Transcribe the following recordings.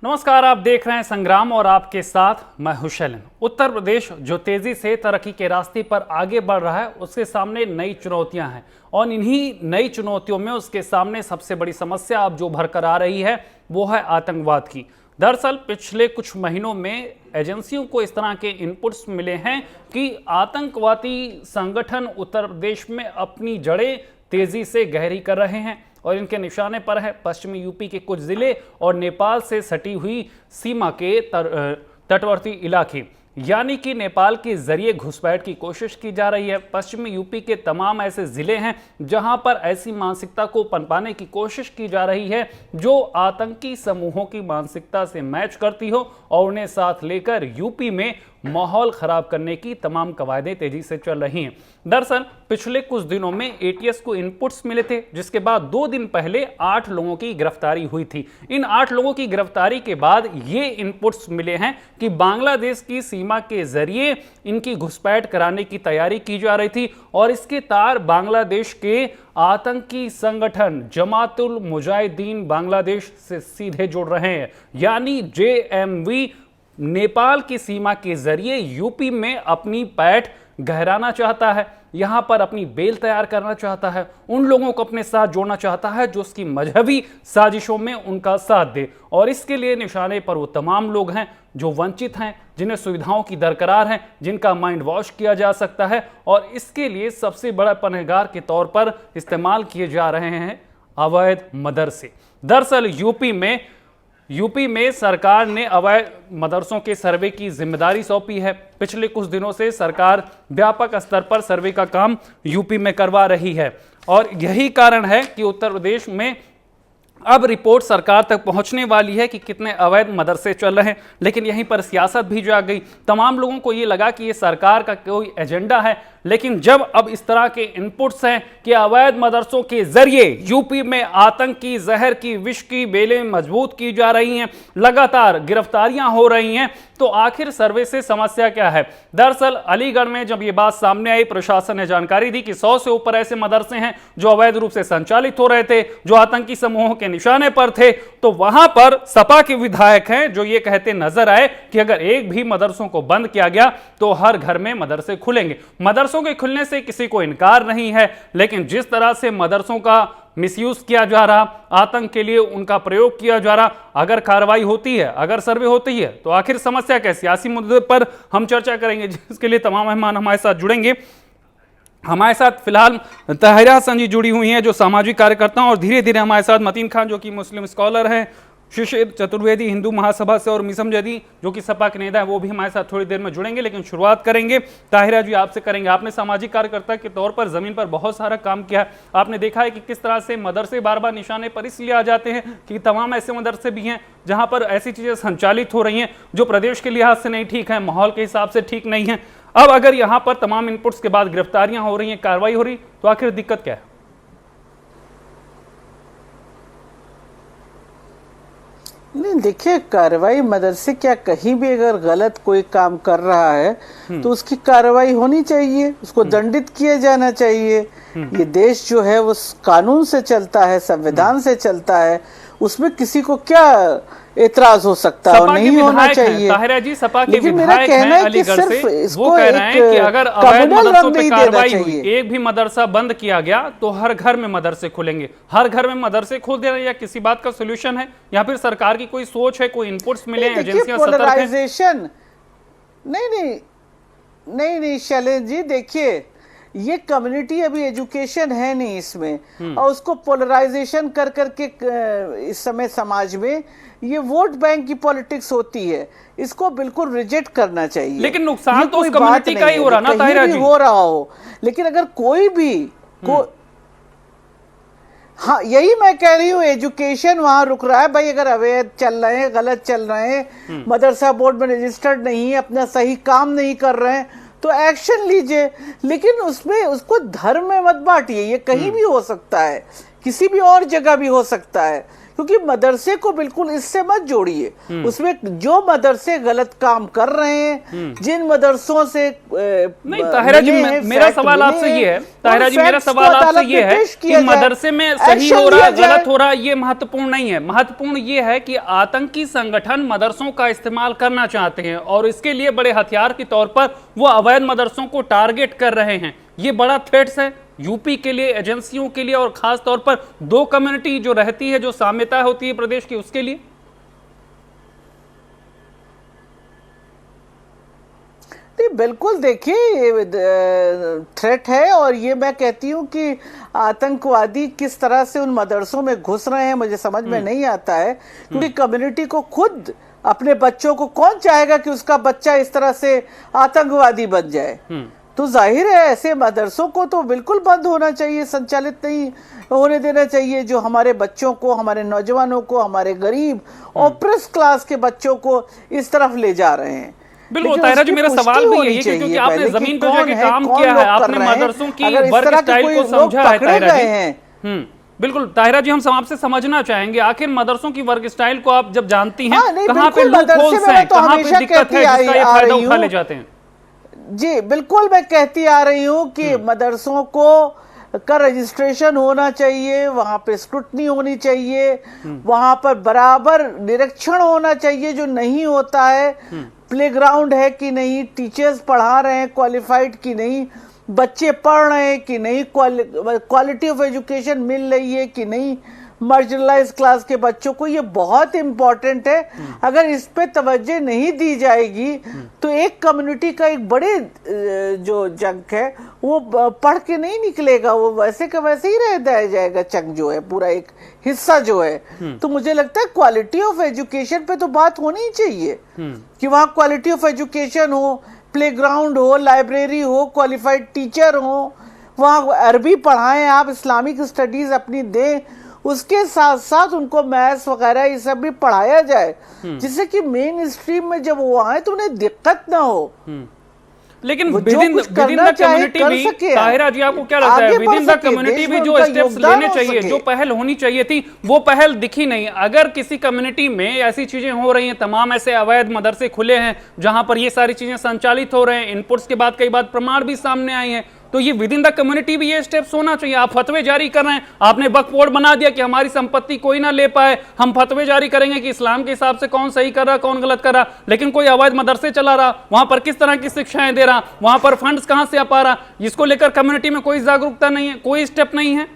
नमस्कार, आप देख रहे हैं संग्राम और आपके साथ मैं हूं शैलेन। उत्तर प्रदेश जो तेजी से तरक्की के रास्ते पर आगे बढ़ रहा है, उसके सामने नई चुनौतियां हैं और इन्हीं नई चुनौतियों में उसके सामने सबसे बड़ी समस्या अब जो भरकर आ रही है वो है आतंकवाद की। दरअसल पिछले कुछ महीनों में एजेंसियों को इस तरह के इनपुट्स मिले हैं कि आतंकवादी संगठन उत्तर प्रदेश में अपनी जड़ें तेजी से गहरी कर रहे हैं और इनके निशाने पर है पश्चिमी यूपी के कुछ जिले और नेपाल से सटी हुई सीमा के तटवर्ती इलाके, यानी कि नेपाल के जरिए घुसपैठ की कोशिश की जा रही है। पश्चिमी यूपी के तमाम ऐसे जिले हैं जहां पर ऐसी मानसिकता को पनपाने की कोशिश की जा रही है जो आतंकी समूहों की मानसिकता से मैच करती हो और उन्हें साथ लेकर यूपी में माहौल खराब करने की तमाम कवायदें तेजी से चल रही हैं। दरअसल पिछले कुछ दिनों में एटीएस को इनपुट्स मिले थे, जिसके बाद 2 दिन पहले 8 लोगों की गिरफ्तारी हुई थी। इन 8 लोगों की गिरफ्तारी के बाद ये इनपुट्स मिले हैं कि बांग्लादेश की सीमा के जरिए इनकी घुसपैठ कराने की तैयारी की जा रही थी और इसके तार बांग्लादेश के आतंकी संगठन जमातुल मुजाहिदीन बांग्लादेश से सीधे जुड़ रहे हैं, यानी जेएमवी नेपाल की सीमा के जरिए यूपी में अपनी पैठ गहराना चाहता है, यहां पर अपनी बेल तैयार करना चाहता है, उन लोगों को अपने साथ जोड़ना चाहता है जो उसकी मजहबी साजिशों में उनका साथ दे। और इसके लिए निशाने पर वो तमाम लोग हैं जो वंचित हैं, जिन्हें सुविधाओं की दरकार है, जिनका माइंड वॉश किया जा सकता है और इसके लिए सबसे बड़ा पन्हेगार के तौर पर इस्तेमाल किए जा रहे हैं अवैध मदरसे। दरअसल यूपी में सरकार ने अवैध मदरसों के सर्वे की जिम्मेदारी सौंपी है। पिछले कुछ दिनों से सरकार व्यापक स्तर पर सर्वे का काम यूपी में करवा रही है और यही कारण है कि उत्तर प्रदेश में अब रिपोर्ट सरकार तक पहुंचने वाली है कि कितने अवैध मदरसे चल रहे हैं। लेकिन यहीं पर सियासत भी जा गई। तमाम लोगों को ये लगा कि ये सरकार का कोई एजेंडा है, लेकिन जब अब इस तरह के इनपुट्स हैं कि अवैध मदरसों के जरिए यूपी में आतंक की जहर की विष की बेलें मजबूत की जा रही हैं, लगातार गिरफ्तारियां हो रही हैं, तो आखिर सर्वे से समस्या क्या है। दरअसल अलीगढ़ में जब ये बात सामने आई, प्रशासन ने जानकारी दी कि 100 से ऊपर ऐसे मदरसे हैं जो अवैध रूप से संचालित हो रहे थे, जो आतंकी समूहों के निशाने पर थे। तो वहां पर सपा के विधायक हैं जो ये कहते नजर आए कि अगर एक भी मदरसों को बंद किया गया तो हर घर में मदरसे खुलेंगे। मदरसों के खुलने से किसी को इनकार नहीं है, लेकिन जिस तरह से मदरसों का मिसयूज किया जा रहा, आतंक के लिए उनका प्रयोग किया जा रहा, अगर कार्रवाई होती है, अगर सर्वे होती है, तो आखिर समस्या क्या है। सियासी मुद्दे पर हम चर्चा करेंगे, जिसके लिए तमाम मेहमान हमारे साथ जुड़ेंगे। हमारे साथ फिलहाल ताहिरा हसन जी जुड़ी हुई हैं जो सामाजिक कार्यकर्ता हैं और धीरे धीरे हमारे साथ मतीन खान जो कि मुस्लिम स्कॉलर हैं, शिशिर चतुर्वेदी हिंदू महासभा से और मिसम जदी जो कि सपा के नेता है, वो भी हमारे साथ थोड़ी देर में जुड़ेंगे। लेकिन शुरुआत करेंगे ताहिरा जी आपसे करेंगे। आपने सामाजिक कार्यकर्ता के तौर पर जमीन पर बहुत सारा काम किया है। आपने देखा है कि किस तरह से मदरसे बार बार निशाने पर इसलिए आ जाते हैं कि तमाम ऐसे मदरसे भी हैं जहां पर ऐसी चीजें संचालित हो रही हैं जो प्रदेश के लिहाज से नहीं ठीक है, माहौल के हिसाब से ठीक नहीं है। अब अगर यहां पर तमाम इनपुट्स के बाद गिरफ्तारियां हो रही हैं, कार्रवाई हो रही, तो आखिर दिक्कत क्या है? नहीं, देखिए, कार्रवाई मदरसे क्या, कहीं भी अगर गलत कोई काम कर रहा है तो उसकी कार्रवाई होनी चाहिए, उसको दंडित किया जाना चाहिए। ये देश जो है वो कानून से चलता है, संविधान से चलता है, उसमें किसी को क्या एतराज हो सकता है और नहीं होना चाहिए। ताहिरा जी सपा के लेकिन मेरा विधायक कहना हैं है कि अलीगढ़ से, सिर्फ वो कह रहे हैं कि अगर अवैध मदरसों पे कार्रवाई हुई, चाहिए। एक भी मदरसा बंद किया गया तो हर घर में मदरसे खुलेंगे। हर घर में मदरसे खोल देना या किसी बात का सोल्यूशन है या फिर सरकार की कोई सोच है, कोई इनपुट्स मिले हैं, एजेंसियां सतर्क हैं? पोलराइजेशन नहीं शैलेंद्र जी, देखिए, ये कम्युनिटी अभी एजुकेशन है नहीं इसमें, और उसको पोलराइजेशन कर करके इस समय समाज में ये वोट बैंक की पॉलिटिक्स होती है, इसको बिल्कुल रिजेक्ट करना चाहिए। लेकिन नुकसान तो उस कम्युनिटी का ही हो रहा ना ताहिरा जी, हो रहा हो। लेकिन अगर कोई भी हाँ, यही मैं कह रही हूँ, एजुकेशन वहां रुक रहा है भाई। अगर अवैध चल रहे हैं, गलत चल रहे हैं, मदरसा बोर्ड में रजिस्टर्ड नहीं है, अपना सही काम नहीं कर रहे हैं, तो एक्शन लीजिए। लेकिन उसमें उसको धर्म में मत बांटिए। ये कहीं भी हो सकता है, किसी भी और जगह भी हो सकता है। क्योंकि मदरसे को बिल्कुल इससे मत जोड़िए। उसमें जो मदरसे गलत काम कर रहे हैं, जिन मदरसों से नहीं ताहिरा जी, मेरा सवाल आपसे ये है, ताहिरा जी मेरा सवाल आपसे ये है कि मदरसे में सही हो रहा है गलत हो रहा है ये महत्वपूर्ण नहीं है। महत्वपूर्ण ये है कि आतंकी संगठन मदरसों का इस्तेमाल करना चाहते हैं और इसके लिए बड़े हथियार के तौर पर वो अवैध मदरसों को टारगेट कर रहे हैं। ये बड़ा थ्रेट्स है यूपी के लिए, एजेंसियों के लिए और खास तौर पर दो कम्युनिटी जो रहती है, जो साम्यता होती है प्रदेश की, उसके लिए। बिल्कुल, देखिए ये थ्रेट है और ये मैं कहती हूँ कि आतंकवादी किस तरह से उन मदरसों में घुस रहे हैं मुझे समझ में नहीं आता है, क्योंकि कम्युनिटी को खुद अपने बच्चों को कौन चाहेगा कि उसका बच्चा इस तरह से आतंकवादी बन जाए। तो जाहिर है ऐसे मदरसों को तो बिल्कुल बंद होना चाहिए, संचालित नहीं होने देना चाहिए, जो हमारे बच्चों को, हमारे नौजवानों को, हमारे गरीब ऑप्रेस क्लास के बच्चों को इस तरफ ले जा रहे हैं। बिल्कुल ताहिरा जी, मेरा सवाल भी यही है क्योंकि आपने जमीन पर जाके काम किया है, आपने मदरसों की वर्क स्टाइल को समझा है ताहिरा जी। बिल्कुल ताहिरा जी, हम आपसे समझना चाहेंगे आखिर मदरसों की वर्क स्टाइल को आप जब जानती हैं, कहां पे लूपहोल्स हैं, कहां पे दिक्कत है जिसका ये फायदा उठा ले जाते हैं। जी बिल्कुल, मैं कहती आ रही हूँ कि मदरसों को का रजिस्ट्रेशन होना चाहिए, वहां पे स्क्रूटनी होनी चाहिए, वहां पर बराबर निरीक्षण होना चाहिए जो नहीं होता है। प्लेग्राउंड है कि नहीं, टीचर्स पढ़ा रहे हैं क्वालिफाइड कि नहीं, बच्चे पढ़ रहे हैं कि नहीं, क्वालिटी ऑफ एजुकेशन मिल रही है कि नहीं मार्जिनलाइज क्लास के बच्चों को, ये बहुत इंपॉर्टेंट है। अगर इस पे तवज्जो नहीं दी जाएगी तो एक कम्युनिटी का एक बड़े जो जंक है वो पढ़ के नहीं निकलेगा, वो वैसे का वैसे ही रह जाएगा चंक जो है, पूरा एक हिस्सा जो है। तो मुझे लगता है क्वालिटी ऑफ एजुकेशन पे तो बात होनी ही चाहिए कि वहाँ क्वालिटी ऑफ एजुकेशन हो, प्लेग्राउंड हो, लाइब्रेरी हो, क्वालिफाइड टीचर हो, वहाँ अरबी पढ़ाएं आप, इस्लामिक स्टडीज अपनी दें, उसके साथ साथ उनको मैथ्स वगैरह ये सब भी पढ़ाया जाए, जिससे कि मेन स्ट्रीम में जब वो आए तो उन्हें दिक्कत ना हो। लेकिन विद इन द कम्युनिटी भी ताहिरा जी, आपको क्या लगता है, विद इन द कम्युनिटी भी जो स्टेप्स लेने चाहिए, जो पहल होनी चाहिए थी, वो पहल दिखी नहीं। अगर किसी कम्युनिटी में ऐसी चीजें हो रही हैं, तमाम ऐसे अवैध मदरसे खुले हैं जहां पर ये सारी चीजें संचालित हो रहे हैं, इनपुट्स के बाद कई बार प्रमाण भी सामने आए हैं, तो ये विद इन द कम्युनिटी भी ये स्टेप्स होना चाहिए। आप फतवे जारी कर रहे हैं, आपने वक्फ बोर्ड बना दिया कि हमारी संपत्ति कोई ना ले पाए, हम फतवे जारी करेंगे कि इस्लाम के हिसाब से कौन सही कर रहा कौन गलत कर रहा, लेकिन कोई अवैध मदरसे चला रहा, वहां पर किस तरह की शिक्षाएं दे रहा, वहां पर फंड्स कहां से आ पा रहा, इसको लेकर कम्युनिटी में कोई जागरूकता नहीं है, कोई स्टेप नहीं है।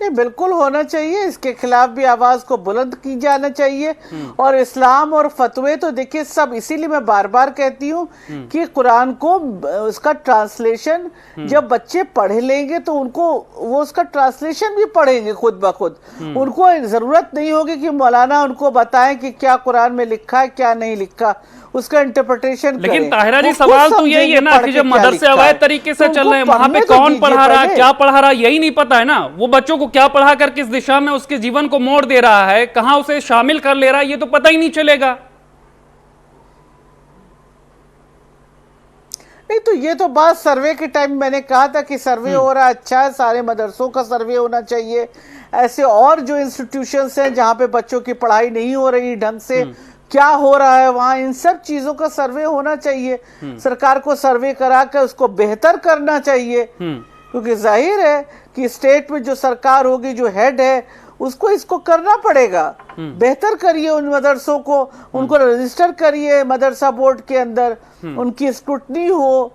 बिल्कुल होना चाहिए, इसके खिलाफ भी आवाज को बुलंद की जाना चाहिए। और इस्लाम और फतवे तो देखिए सब, इसीलिए मैं बार बार कहती हूँ कि कुरान को उसका ट्रांसलेशन जब बच्चे पढ़ लेंगे तो उनको वो उसका ट्रांसलेशन भी पढ़ेंगे खुद ब खुद। उनको जरूरत नहीं होगी कि मौलाना उनको बताएं कि क्या कुरान में लिखा है क्या नहीं लिखा, उसका इंटरप्रिटेशन। लेकिन ताहिरा जी, सवाल तो यही है ना कि जब मदरसे अवैध तरीके से चल रहे हैं, वहां पे कौन पढ़ा रहा है, क्या पढ़ा रहा है, यही नहीं पता है ना। वो बच्चों को क्या पढ़ा कर किस दिशा में उसके जीवन को मोड़ दे रहा है, कहां उसे शामिल कर ले रहा है, ये तो पता ही नहीं चलेगा। नहीं तो ये तो बात सर्वे के टाइम मैंने कहा था कि सर्वे हो रहा है, अच्छा है, सारे मदरसों का सर्वे होना चाहिए। ऐसे और जो इंस्टीट्यूशंस हैं जहां पे बच्चों की पढ़ाई नहीं हो रही ढंग से, क्या हो रहा है वहां, इन सब चीजों का सर्वे होना चाहिए। सरकार को सर्वे करा कर उसको बेहतर करना चाहिए, क्योंकि जाहिर है कि स्टेट में जो सरकार होगी, जो हेड है, उसको इसको करना पड़ेगा। बेहतर करिए उन मदरसों को, उनको रजिस्टर करिए मदरसा बोर्ड के अंदर, उनकी स्क्रूटनी हो।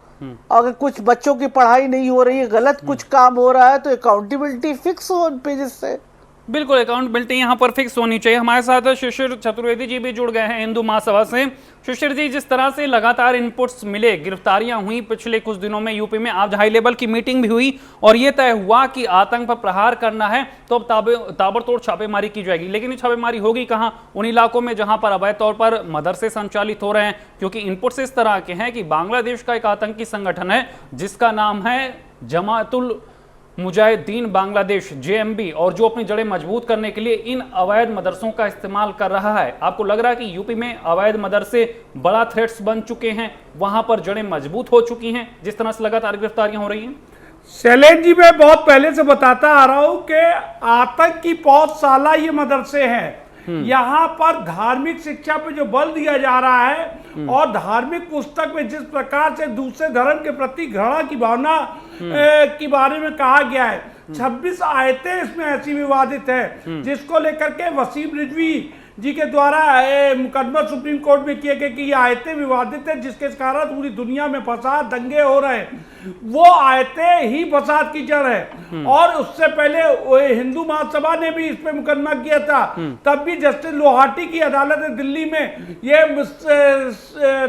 अगर कुछ बच्चों की पढ़ाई नहीं हो रही है, गलत कुछ काम हो रहा है, तो अकाउंटेबिलिटी फिक्स हो उन पे, जिससे बिल्कुल अकाउंटेबिलिटी यहाँ पर फिक्स होनी चाहिए। हमारे साथ शिशिर चतुर्वेदी जी भी जुड़ गए हैं हिंदू महासभा से। शिशिर जी, जिस तरह से लगातार इनपुट्स मिले, गिरफ्तारियां हुई पिछले कुछ दिनों में यूपी में, आज हाई लेवल की मीटिंग भी हुई और ये तय हुआ कि आतंक पर प्रहार करना है तो अब ताबड़तोड़ छापेमारी की जाएगी। लेकिन ये छापेमारी होगी कहाँ? उन इलाकों में जहां पर अवैध तौर पर मदरसे संचालित हो रहे हैं, क्योंकि इनपुट्स इस तरह के हैं कि बांग्लादेश का एक आतंकी संगठन है जिसका नाम है जमातुल मुजाहिदीन बांग्लादेश JMB, और जो अपनी जड़ें मजबूत करने के लिए इन अवैध मदरसों का इस्तेमाल कर रहा है। आपको लग रहा है कि यूपी में अवैध मदरसे बड़ा थ्रेट्स बन चुके हैं, वहां पर जड़ें मजबूत हो चुकी हैं जिस तरह से लगातार गिरफ्तारियां हो रही हैं? शैलेंद्र जी, मैं बहुत पहले से बताता आ रहा हूं कि आतंक की पौधशाला ये मदरसे हैं। यहाँ पर धार्मिक शिक्षा पे जो बल दिया जा रहा है और धार्मिक पुस्तक में जिस प्रकार से दूसरे धर्म के प्रति घृणा की भावना के बारे में कहा गया है, 26 आयतें इसमें ऐसी विवादित है जिसको लेकर के वसीम रिजवी जी के द्वारा मुकदमा सुप्रीम कोर्ट में किए गए कि ये आयतें विवादित है, जिसके कारण पूरी दुनिया में फसाद दंगे हो रहे हैं। वो आयतें ही फसाद की जड़ है। और उससे पहले हिंदू महासभा ने भी इस पे मुकदमा किया था, तब भी जस्टिस लोहाटी की अदालत ने दिल्ली में ये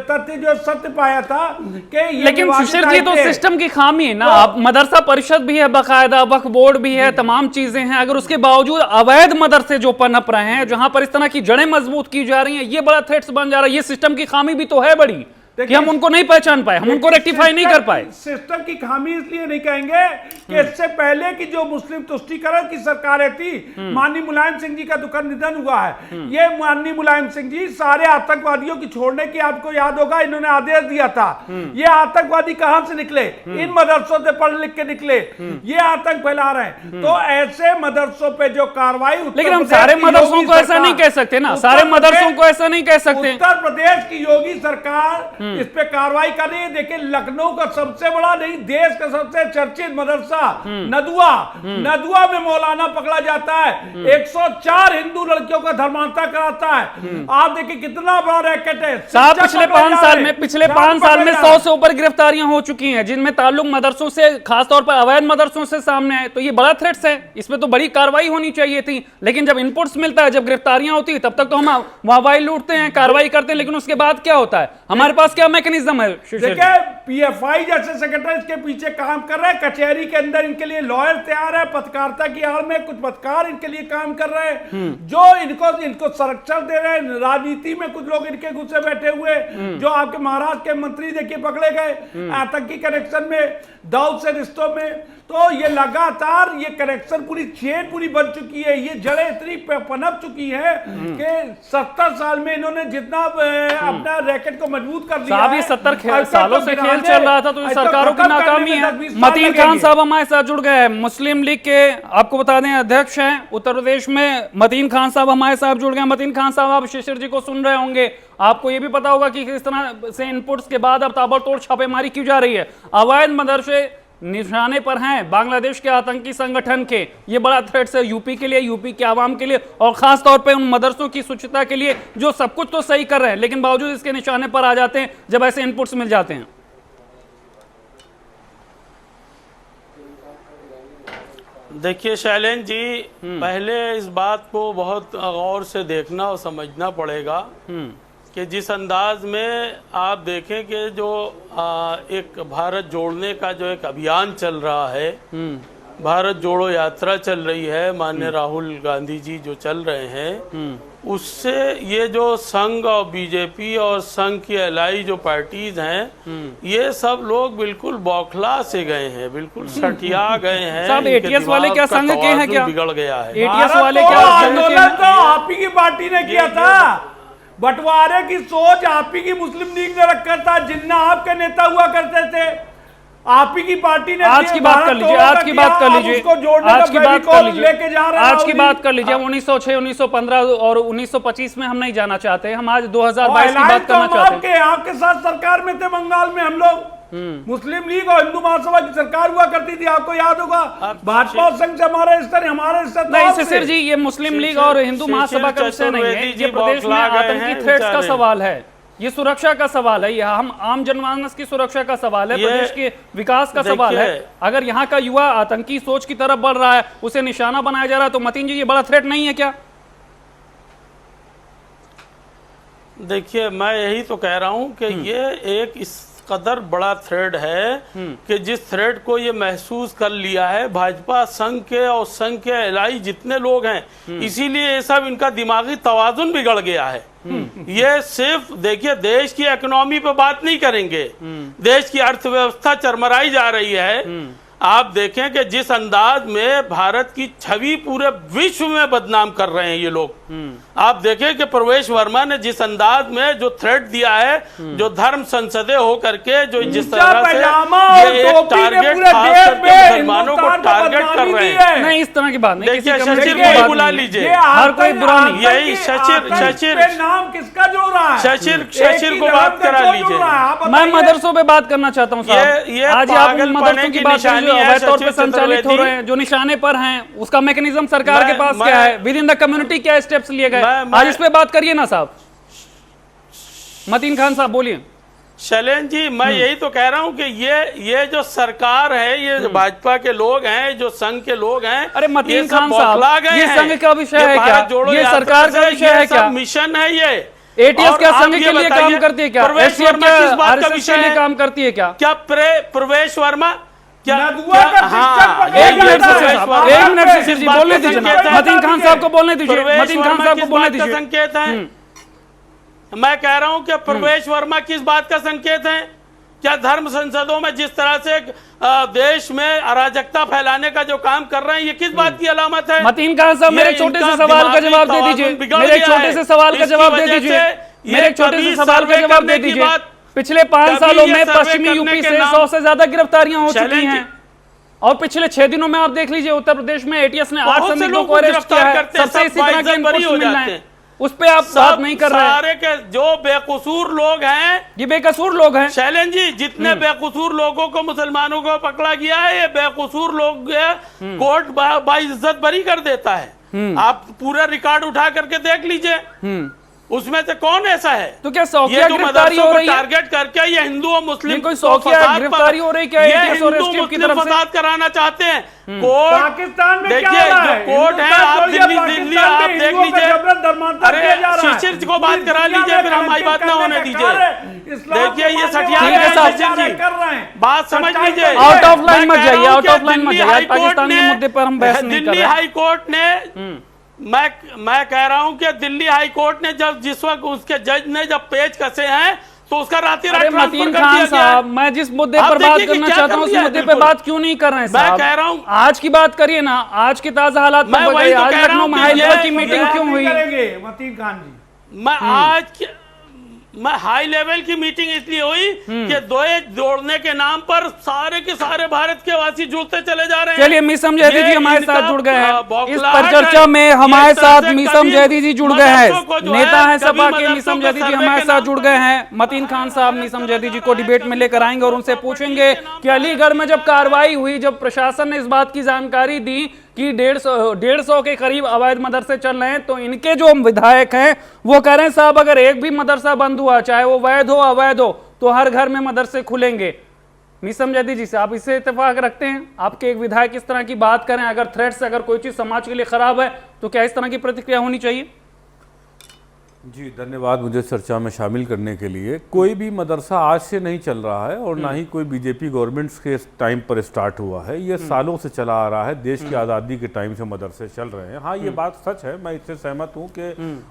तथ्य जो सत्य पाया था कि ये, लेकिन सुशील जी, तो सिस्टम की खामी है ना। अब मदरसा परिषद भी है, बाकायदा वक्फ बोर्ड भी है, तमाम चीजें हैं, अगर उसके बावजूद अवैध मदरसे जो पनप रहे हैं, जहां पर इस तरह की जड़ें मजबूत की जा रही हैं, ये बड़ा थ्रेट्स बन जा रहा है। ये सिस्टम की खामी भी तो है बड़ी कि हम उनको नहीं पहचान पाए, हम उनको रेक्टिफाई नहीं कर पाए। सिस्टम की खामी इसलिए नहीं कहेंगे कि इससे पहले की जो मुस्लिम तुष्टीकरण की सरकारें थी, माननीय मुलायम सिंह जी का दुखद निधन हुआ है। ये माननीय मुलायम सिंह जी सारे आतंकवादियों की छोड़ने की, आपको याद होगा, इन्होंने आदेश दिया था। ये आतंकवादी कहां से निकले? इन मदरसों से पढ़ लिख के निकले, ये आतंक फैला रहे हैं। तो ऐसे मदरसों पे जो कार्रवाई, लेकिन हम सारे मदरसों को ऐसा नहीं कह सकते ना, सारे मदरसों को ऐसा नहीं कह सकते। उत्तर प्रदेश की योगी सरकार इस पे कार्रवाई कर रही है। देखिए, लखनऊ का सबसे बड़ा नहीं, देश का सबसे चर्चित मदरसा नदुआ में मौलाना पकड़ा जाता है, 104 हिंदू लड़कियों का धर्मांतरण कराता है। आप देखिए कितना बड़ा रैकेट है साहब। पिछले 5 साल में 100 से ऊपर गिरफ्तारियां हो चुकी हैं, जिनमें ताल्लुक मदरसों से, खासतौर पर अवैध मदरसों से सामने आए। तो ये बड़ा थ्रेट्स है, इसमें तो बड़ी कार्रवाई होनी चाहिए थी। लेकिन जब इनपुट्स मिलता है, जब गिरफ्तारियां होती है, तब तक तो हम मोबाइल लूटते हैं, कार्रवाई करते हैं, लेकिन उसके बाद क्या होता है? हमारे पास क्या मैकेनिज्म है? देखिए, पीएफआई जैसे संगठन इसके पीछे काम कर रहे हैं, कचहरी के अंदर इनके लिए लॉयर तैयार है, पत्रकारिता की आड़ में कुछ पत्रकार इनके लिए काम कर रहे हैं, जो इनको संरक्षण दे रहे हैं। राजनीति में कुछ लोग इनके घुसे बैठे हुए, जो आपके महाराष्ट्र के मंत्री देखिए पकड़े गए आतंकी कनेक्शन में, दाऊद से रिश्तों में। तो ये लगातार ये कनेक्शन पूरी चेन पूरी बन चुकी है, ये जड़ें इतनी पनप चुकी है कि 70 साल में इन्होंने जितना अपना रैकेट को मजबूत कर लिया है। 70 सालों से खेल चल रहा था, तो सरकारों की नाकामी है। मतीन खान साहब हमारे साथ जुड़ गए हैं, मुस्लिम लीग के आपको बता दें अध्यक्ष हैं उत्तर प्रदेश में। मतीन खान साहब हमारे साथ जुड़ गए। मतीन खान साहब, आप शिशिर जी को सुन रहे होंगे, आपको ये भी पता होगा कि किस तरह से इनपुट्स के बाद अब ताबड़तोड़ छापेमारी की जा रही है। अवैध मदरसे निशाने पर हैं बांग्लादेश के आतंकी संगठन के। ये बड़ा थ्रेट है यूपी के लिए, यूपी के आवाम के लिए, और खास तौर पे उन मदरसों की शुचिता के लिए जो सब कुछ तो सही कर रहे हैं, लेकिन बावजूद इसके निशाने पर आ जाते हैं जब ऐसे इनपुट्स मिल जाते हैं। देखिए शैलेंद्र जी, पहले इस बात को बहुत गौर से देखना और समझना पड़ेगा कि जिस अंदाज में आप देखें कि जो एक भारत जोड़ने का जो एक अभियान चल रहा है, भारत जोड़ो यात्रा चल रही है, माननीय राहुल गांधी जी जो चल रहे हैं, उससे ये जो संघ और बीजेपी और संघ की एलाई जो पार्टीज हैं, ये सब लोग बिल्कुल बौखला से गए हैं, बिल्कुल सटिया गए हैं। सब एटीएस वाले क्या संघ के हैं? क्या बिगड़ गया है? एटीएस वाले क्या आंदोलन तो आप ही की पार्टी ने किया था। बंटवारे की सोच आप ही की मुस्लिम लीग ने रखा था, जिन्ना आपके नेता हुआ करते थे, आप ही की पार्टी ने। आज की बात कर लीजिए, आज की बात कर लीजिए, आज की बात कर लीजिए, आज की बात कर लीजिए। 1906, 1915 और 1925 में हम नहीं जाना चाहते, हम आज 2022 की बात करना चाहते हैं। आपके साथ सरकार में थे बंगाल में हम लोग, मुस्लिम लीग और हिंदू महासभा की सरकार हुआ करती थी, आपको याद होगा। भाजपा संघ से हमारा रिश्ता नहीं, हमारा रिश्ता नहीं। शिशिर जी, ये मुस्लिम लीग और हिंदू महासभा का विषय नहीं है, ये प्रदेश में आतंकी थ्रेट्स का सवाल है, ये सुरक्षा का सवाल है, यह हम आम जनमानस की सुरक्षा का सवाल है, प्रदेश के विकास का सवाल है। अगर यहाँ का युवा आतंकी सोच की तरफ बढ़ रहा है, उसे निशाना बनाया जा रहा है, तो मतीन जी ये बड़ा थ्रेट नहीं है क्या? देखिए, मैं यही तो कह रहा हूं कि ये एक इस कदर बड़ा थ्रेड है कि जिस थ्रेड को ये महसूस कर लिया है भाजपा संघ के और संघ के एलाई जितने लोग हैं, इसीलिए ये सब इनका दिमागी तवाजुन बिगड़ गया है। ये सिर्फ देखिए, देश की इकोनॉमी पे बात नहीं करेंगे, देश की अर्थव्यवस्था चरमराई जा रही है, आप देखें कि जिस अंदाज में भारत की छवि पूरे विश्व में बदनाम कर रहे हैं ये लोग। आप देखें कि प्रवेश वर्मा ने जिस अंदाज में जो थ्रेट दिया है, जो धर्म संसदे हो करके जो जिस तरह से ये एक टारगेट खास करके मुसलमानों को टारगेट कर रहे हैं। नहीं, इस तरह की बात नहीं। देखिए शशिर को ही बुला लीजिए, हर कोई बुरा नहीं। यही शशिर नाम किसका जोड़ रहा है? शशिर को बात करा लीजिए। मैं मदरसों पे बात करना चाहता हूँ साहब। ये आज आप मदरसों की बात निशानी जो है अवैध तौर पे सचिव संचालित हो चतुर्वेदी। रहे हैं, जो निशाने पर हैं, उसका मैकेनिज्म सरकार के पास क्या है, विद इन द कम्युनिटी क्या स्टेप्स लिए गए, आज इस पे बात करिए ना साहब। मतीन खान साहब बोलिए। शैलेंद्र जी, मैं यही तो कह रहा हूं कि ये जो सरकार है, ये जो भाजपा के लोग हैं, जो संघ के लोग हैं, अरे मतीन ये सब खान साहब, बौखला गए ये हैं। संघ का विषय है क्या? भारत जोड़ो ये यात्रा सरकार का से विषय है ये क्या? सब मिशन है ये। एटीएस और क्या आप संघ ये के लिए बताइए, काम करती है क्या? प्रवेश एसटीएफ वर्मा क्या किस बात का आरएसएस विषय के लिए है? काम करती है क्या? क्या प्रवेश वर्मा क्या नदुआ का शिक्षक पकड़ा एक मिनट जाता से है। साहब, एक मिनट से शिशिर जी बोलने दीजिए ना। मतीन खान साहब को बोलने दीजिए। प्रवेश मतीन खान वर्मा साहब को किस बोलने बात का दीजिए। संकेत है? मैं कह रहा हूं कि प्रवेश वर्मा किस बात का संकेत है? क्या धर्म संसदों में जिस तरह से देश में अराजकता फैलाने का जो काम कर रहे हैं, ये किस बात की अलामत है? मतीन खान साहब, मेरे छोटे से सवाल का जवाब दे दीजिए। मेरे छोटे से सवाल का जवाब दे दीजिए। मेरे छोटे से सवाल का जवाब दे दीजिए। पिछले 5 सालों में पश्चिमी यूपी से 100 से ज्यादा गिरफ्तारियां हो चुकी हैं, और पिछले 6 दिनों में आप देख लीजिए उत्तर प्रदेश में एटीएस ने 8 संदिग्धों को अरेस्ट किया है। सबसे इसी तरह के इनपुट्स मिल रहे हैं, उस पे आप बात नहीं कर रहे हैं। सारे के जो बेकसूर लोग हैं, ये बेकसूर लोग हैं। शैलेंद्र जी, जितने बेकसूर लोगों को मुसलमानों को पकड़ा गया है, ये बेकसूर लोग कोर्ट बाइज्जत बरी कर देता है। आप पूरा रिकॉर्ड उठा करके देख लीजिए, उसमें से कौन ऐसा है? तो क्या ये सौकिया जो गिरफ्तारी हो मदरसों को रही है? टारगेट करके ये हिंदू और मुस्लिम कोई सौकिया गिरफ्तारी हो रही क्या ये ATS और हिंदू STF की मुस्लिम तरफ से? फसाद कराना चाहते हैं। कोर्ट पाकिस्तान में क्या देखिए, हो रहा जो है? कोर्ट है, हिंदुस्तान आप छोड़िए, दिल्ली पाकिस्तान आप में देख हिंदुओं का लीजिए। जबरन धर्मांतरण अरे किया जा रहा है। शिशिर को बात करा दुनिया लीजिए, में फिर हमारी बात ना होने करने का दीजिए। कार्य है। इस्लाम देखिए, के ये मानने सठिया वाले ठीक है साहब, शिशिर जी कर रहे हैं। बात समझ लीजिए। आउट ऑफ लाइन मैं मत कह जाइए, रहा हूं आउट कि ऑफ लाइन मत दिल्ली जाइए। आज हाई कोर्ट पाकिस्तान के ने- मुद्दे पर हम बहस नहीं कर दिल्ली रहे। हाई कोर्ट ने मैं कह रहा हूं कि दिल्ली हाई कोर्ट ने जब जिस वक्त उसके जज ने जब पेज कसे हैं, तो उसका राती रात अरे ट्रांसफर मतीन कर खान दिया गया साहब, है। मैं जिस मुद्दे आप पर बात देखिए कि करना क्या चाहता कर हूँ उस दिया है, मुद्दे पे बिल्कुल। बात क्यों नहीं कर रहे हैं मैं साहब? कह रहा हूं, आज की बात करिए ना, आज के ताजा हालात मैं पर वही बताइए। तो आज कह रहा लखनऊ हूं में कि हाई लेवल ये- की मीटिंग बात क्यों नहीं हुई? करेंगे मतीन खान जी। मैं हाई लेवल की मीटिंग इसलिए हुई कि द्वैत जोड़ने के नाम पर सारे के सारे भारत के वासी जुड़ते चले जा रहे हैं। चलिए मीसम जैदी जी हमारे इनका, साथ जुड़ गए हैं इस बौखलाहट परिचर्चा है। में। हमारे ये तरह साथ से मीसम कभी जैदी जी जुड़ गए मदरसों को हैं, जो नेता है, हैं कभी सपा के मदरसों मीसम को जैदी जी सर्वे हमारे के साथ नाम जुड़ पर- गए हैं। मतीन खान साहब मीसम जैदी जी को डिबेट में लेकर आएंगे और उनसे पूछेंगे कि अलीगढ़ में जब कार्रवाई हुई, जब प्रशासन ने इस बात की जानकारी दी कि 150 के करीब अवैध मदरसे चल रहे हैं, तो इनके जो विधायक हैं वो कह रहे हैं साहब अगर एक भी मदरसा बंद हुआ, चाहे वो वैध हो अवैध हो, तो हर घर में मदरसे खुलेंगे। मीसम जैदी जी से आप इससे इत्तेफाक रखते हैं? आपके एक विधायक इस तरह की बात करें, अगर थ्रेट्स, अगर कोई चीज समाज के लिए खराब है, तो क्या इस तरह की प्रतिक्रिया होनी चाहिए? जी धन्यवाद मुझे चर्चा में शामिल करने के लिए। कोई भी मदरसा आज से नहीं चल रहा है और ना ही कोई बीजेपी गवर्नमेंट्स के टाइम पर स्टार्ट हुआ है। ये सालों से चला आ रहा है, देश की आज़ादी के टाइम से मदरसे चल रहे हैं। हाँ, ये बात सच है, मैं इससे सहमत हूँ कि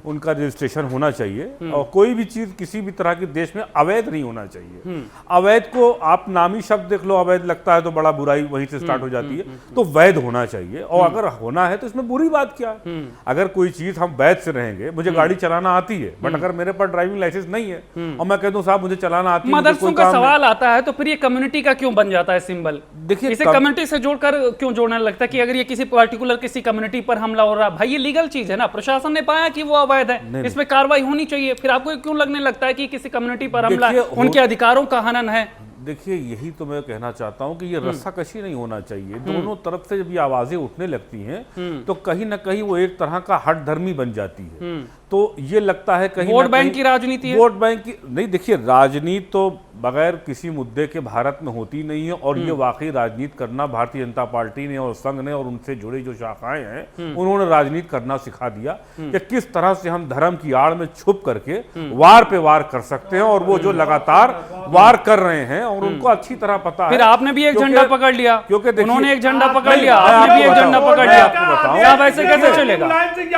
उनका रजिस्ट्रेशन होना चाहिए और कोई भी चीज़ किसी भी तरह की देश में अवैध नहीं होना चाहिए। अवैध को आप नामी शब्द देख लो, अवैध लगता है तो बड़ा बुराई वहीं से स्टार्ट हो जाती है, तो वैध होना चाहिए। और अगर होना है तो इसमें बुरी बात क्या है? अगर कोई चीज़ हम वैध से रहेंगे, मुझे गाड़ी चलाना आती है बट अगर मेरे पास ड्राइविंग लाइसेंस नहीं है और मैं कह दूं साहब मुझे चलाना आती है, मुझे मदरसों कोई का काम नहीं। सवाल आता है तो फिर ये कम्युनिटी का क्यों बन जाता है सिंबल? देखिए, इसे कम्युनिटी से जोड़कर क्यों जोड़ने लगता है कि अगर ये किसी पर्टिकुलर किसी कम्युनिटी पर हमला हो रहा है? भाई ये लीगल चीज है ना, प्रशासन ने पाया कि वो अवैध है, इसमें कार्रवाई होनी चाहिए। फिर आपको क्यों लगने लगता है कि किसी कम्युनिटी पर हमला है, देखिए, उनके अधिकारों का हनन है? देखिए, यही तो मैं कहना चाहता हूं कि ये रस्साकशी नहीं होना चाहिए। दोनों तरफ से जब ये आवाजें उठने लगती हैं तो कहीं ना कहीं वो एक तरह का हट धर्मी बन जाती है। तो ये लगता है कहीं वोट ना बैंक कहीं की राजनीति है। वोट बैंक की नहीं। देखिए, राजनीति तो बगैर किसी मुद्दे के भारत में होती नहीं है और ये वाकई राजनीति करना भारतीय जनता पार्टी ने और संघ ने और उनसे जुड़ी जो शाखाएं हैं उन्होंने राजनीति करना सिखा दिया कि किस तरह से हम धर्म की आड़ में छुप करके वार पे वार कर सकते हैं। और वो जो लगातार वार कर रहे हैं और उनको अच्छी तरह पता है। फिर आपने भी एक झंडा पकड़ लिया, क्योंकि देखिए, उन्होंने एक झंडा पकड़ नहीं, लिया, मैं आपने भी आपको एक झंडा बताऊं, पकड़ मैं लिया। आपको बताऊं, साहब ऐसे कैसे चलेगा?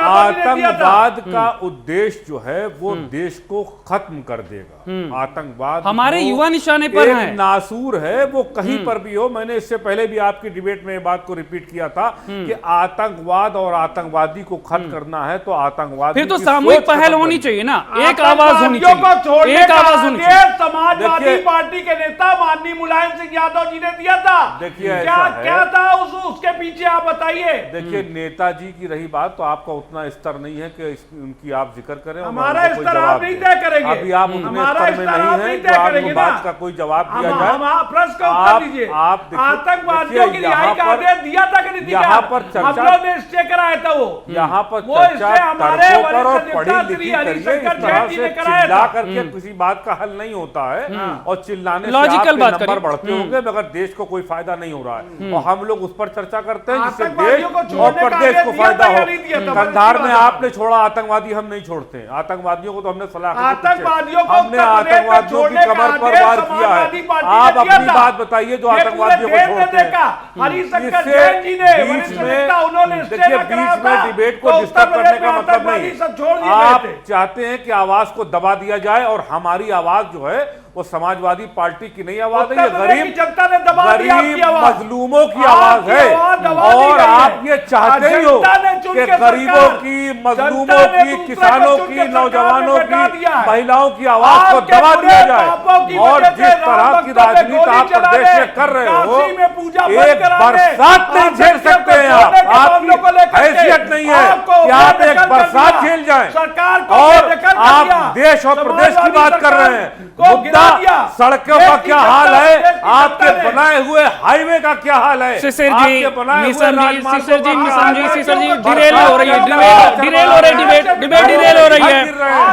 आतंकवाद का उद्देश्य जो है वो देश को खत्म कर देगा। आतंकवाद हमारे वो युवा निशाने पर एक हैं। नासूर है, वो कहीं पर भी हो। मैंने इससे पहले भी आपकी डिबेट में ये बात को रिपीट किया था कि आतंकवाद और आतंकवादी को खत्म करना है तो आतंकवाद फिर तो सामूहिक पहल होनी चाहिए ना, एक आवाज होनी आतंकवादियों को चाहिए, छोड़ने एक का आवाज होनी आदेश चाहिए। समाजवादी देखिए- पार्टी के नेता माननीय मुलायम सिंह यादव जी ने दिया था। देखिए, क्या ऐसा है। क्या था उसके पीछे आप बताइए। देखिए, नेताजी की रही बात तो आपका उतना स्तर नहीं है कि उनकी आप जिक्र करें और हमारा उनको कोई स्तर आप जवाब नहीं दें। तय करेंगे। अभी आप उतने हमारा स्तर में स्तर आप नहीं नहीं है तय कि आपको करेंगे ना। बात का कोई जवाब दिया जाए। प्रश्न का उत्तर दीजिए। आप देखिए- आतंकवादियों की देखिए, रिहाई का यहाँ पर- आदेश दिया था कि नहीं दिया? यहाँ पर चर्चा- हम लोग ने स्टे कराया था वो। यहाँ पर वो चर्चा इससे हमारे तर्कों पर और वरिष्ठ पढ़ी नेता लिखी श्री करिए, हरिशंकर इस तरह जी से ने कराया चिल्ला था। करके किसी बात का हल नहीं होता है। और चिल्लाने से लॉजिकल आपके बात नंबर करिए। बढ़ते होंगे मगर देश को कोई फायदा नहीं हो रहा है। और हम लोग उस पर चर्चा करते हैं जिससे आतंकवादियों देश को और छोड़ने का प्रदेश आदेश को दिया फायदा था या हो। नहीं दिया था? कंधार में बड़ी बात आपने छोड़ा, आतंकवादी हम नहीं छोड़ते हैं। आतंकवादियों को तो हमने सलाह आतंकवादियों को हमने उत्तर प्रदेश में आतंकवादियों छोड़ने की का कमर पर आदेश वार किया समाजवादी है। पार्टी ने आप दिया अपनी था। बात बताइए जो ये आतंकवादियों पूरे को देश ने छोड़ते देखा। हैं। हरिशंकर इससे जैन जी ने बीच वरिष्ठ में- नेता उन्होंने स्टे देखिए, कराया बीच में था। डिबेट तो को उत्तर डिस्टर्ब प्रदेश करने में का मतलब आतंकवादी नहीं। सब छोड़ दिए आप गए थे। चाहते हैं कि आवाज को दबा दिया जाए और हमारी आवाज जो है वो समाजवादी पार्टी की नहीं आवाज है, ये उत्तर प्रदेश की गरीब जनता ने दबा दी आपकी गरीब आवाज। मजलूमों की आवाज आपकी है। आवाज दबा दी और गई है। आप ये चाहते ही हो जनता ने चुन कि के गरीबों सरकार- की, जनता मजलूमों ने की, दूसरे को किसानों चुन की, के सरकार नौजवानों ने हटा की, दिया है। महिलाओं की आवाज को आपके दबा पूरे दिया पापों की जाए। और वजह से जिस तरह राम की भक्तों पे राजनीति गोली आप चलाने, प्रदेश में कर रहे हो, काशी में पूजा बंद एक कराने, बरसात नहीं झेल आतंकियों सकते को हैं छोड़ने आप। के मामलों को आपकी लेकर के हैसियत नहीं है आपको कि आप बेदखल एक कर बरसात दिया। झेल जाए। सरकार को और बेदखल कर आप दिया। देश और प्रदेश की बात कर रहे हैं। को मुद्दा गिरा दिया। सड़कों देश का की क्या जनता- हाल देश है, की आपके जनता ने- बनाए हुए हाईवे का क्या हाल है, शिशिर जी, आपके बनाए हुए मिशन जी, राजमार्गों शिशिर जी, का क्या मिशन हाल जी, है? शिशिर जी, बरसात डिरेल हो रही है, का डिरेल हो रही है, डिबेट डिरेल हो रही है,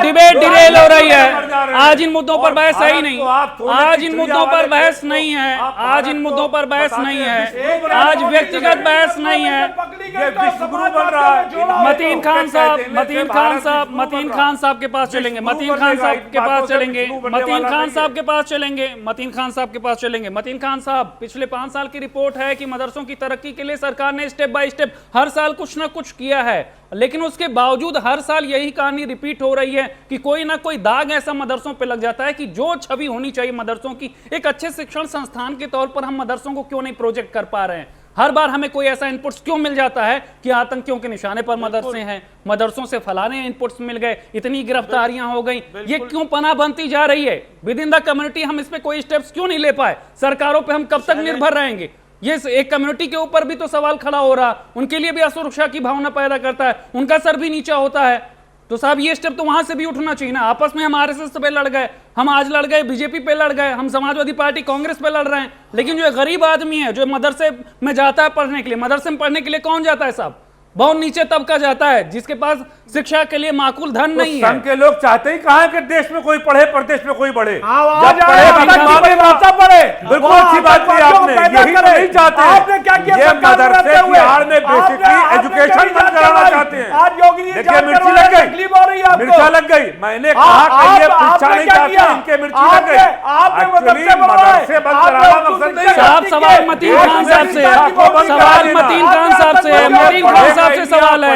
डिबेट डिरेल हो रही है। आज इन मुद्दों पर बहस है ही नहीं। आज इन मुद्दों पर बहस नहीं है। आज इन मुद्दों पर बहस नहीं है। आज व्यक्तिगत बहस नहीं है। ये विश्वगुरु बन रहा है। मतीन खान साहब, मतीन खान साहब, मतीन खान साहब के पास चलेंगे, मतीन खान साहब के पास चलेंगे, मतीन खान साहब के पास चलेंगे, मतीन खान साहब के पास चलेंगे। मतीन खान साहब, पिछले 5 साल की रिपोर्ट है कि मदरसों की तरक्की के लिए सरकार ने स्टेप बाय स्टेप हर साल कुछ ना कुछ किया है, लेकिन उसके बावजूद हर साल यही कहानी रिपीट हो रही है कि कोई ना कोई दाग ऐसा मदरसों पे लग जाता है कि जो छवि होनी चाहिए मदरसों की एक अच्छे शिक्षण संस्थान के तौर पर हम मदरसों को क्यों नहीं प्रोजेक्ट कर पा रहे हैं। हर बार हमें कोई ऐसा इनपुट्स क्यों मिल जाता है कि आतंकियों के निशाने पर मदरसे हैं, मदरसों से फलाने इनपुट्स मिल गए, इतनी गिरफ्तारियां हो गई, ये क्यों पनाह बनती जा रही है विद इन द कम्युनिटी। हम इस पे कोई स्टेप्स क्यों नहीं ले पाए? सरकारों पे हम कब तक निर्भर रहेंगे? ये एक कम्युनिटी के ऊपर भी तो सवाल खड़ा हो रहा, उनके लिए भी असुरक्षा की भावना पैदा करता है, उनका सर भी नीचा होता है। तो साहब ये स्टेप तो वहां से भी उठना चाहिए ना। आपस में हम आरएसएस पे लड़ गए, हम आज लड़ गए बीजेपी पे लड़ गए, हम समाजवादी पार्टी कांग्रेस पे लड़ रहे हैं, लेकिन जो गरीब आदमी है जो मदरसे में जाता है पढ़ने के लिए, मदरसे में पढ़ने के लिए कौन जाता है साहब? बहुत नीचे तबका जाता है जिसके पास शिक्षा के लिए माकूल धन नहीं है। संघ के लोग चाहते ही कहा कि देश में कोई पढ़े, प्रदेश में कोई बढ़े। आवाज जब आए, पढ़े आतंकी भाषा पढ़े। बिल्कुल वो अच्छी बात की आतंकवादियों को आपने, पैदा यही तो करे। नहीं चाहते। आपने क्या किया ये सरकार में मदरसे रहते की हुए? आड़ में बेसिकली आपने एजुकेशन कभी बंद जांच कराना करवाई? चाहते हैं। आज योगी जी देखिए जांच मिर्ची करवाए, लग गई, तकलीफ हो रही है आपको। मिर्चा लग गई। मैंने कहा कि ये शिक्षा नहीं चाहते, इनके मिर्ची लग गई। आपने एक्चुअली मदरसे बंद कराना मकसद नहीं है। साहब सवाल मतीन खान साहब से है, सवाल मतीन खान साहब से है, मतीन खान साहब से सवाल है।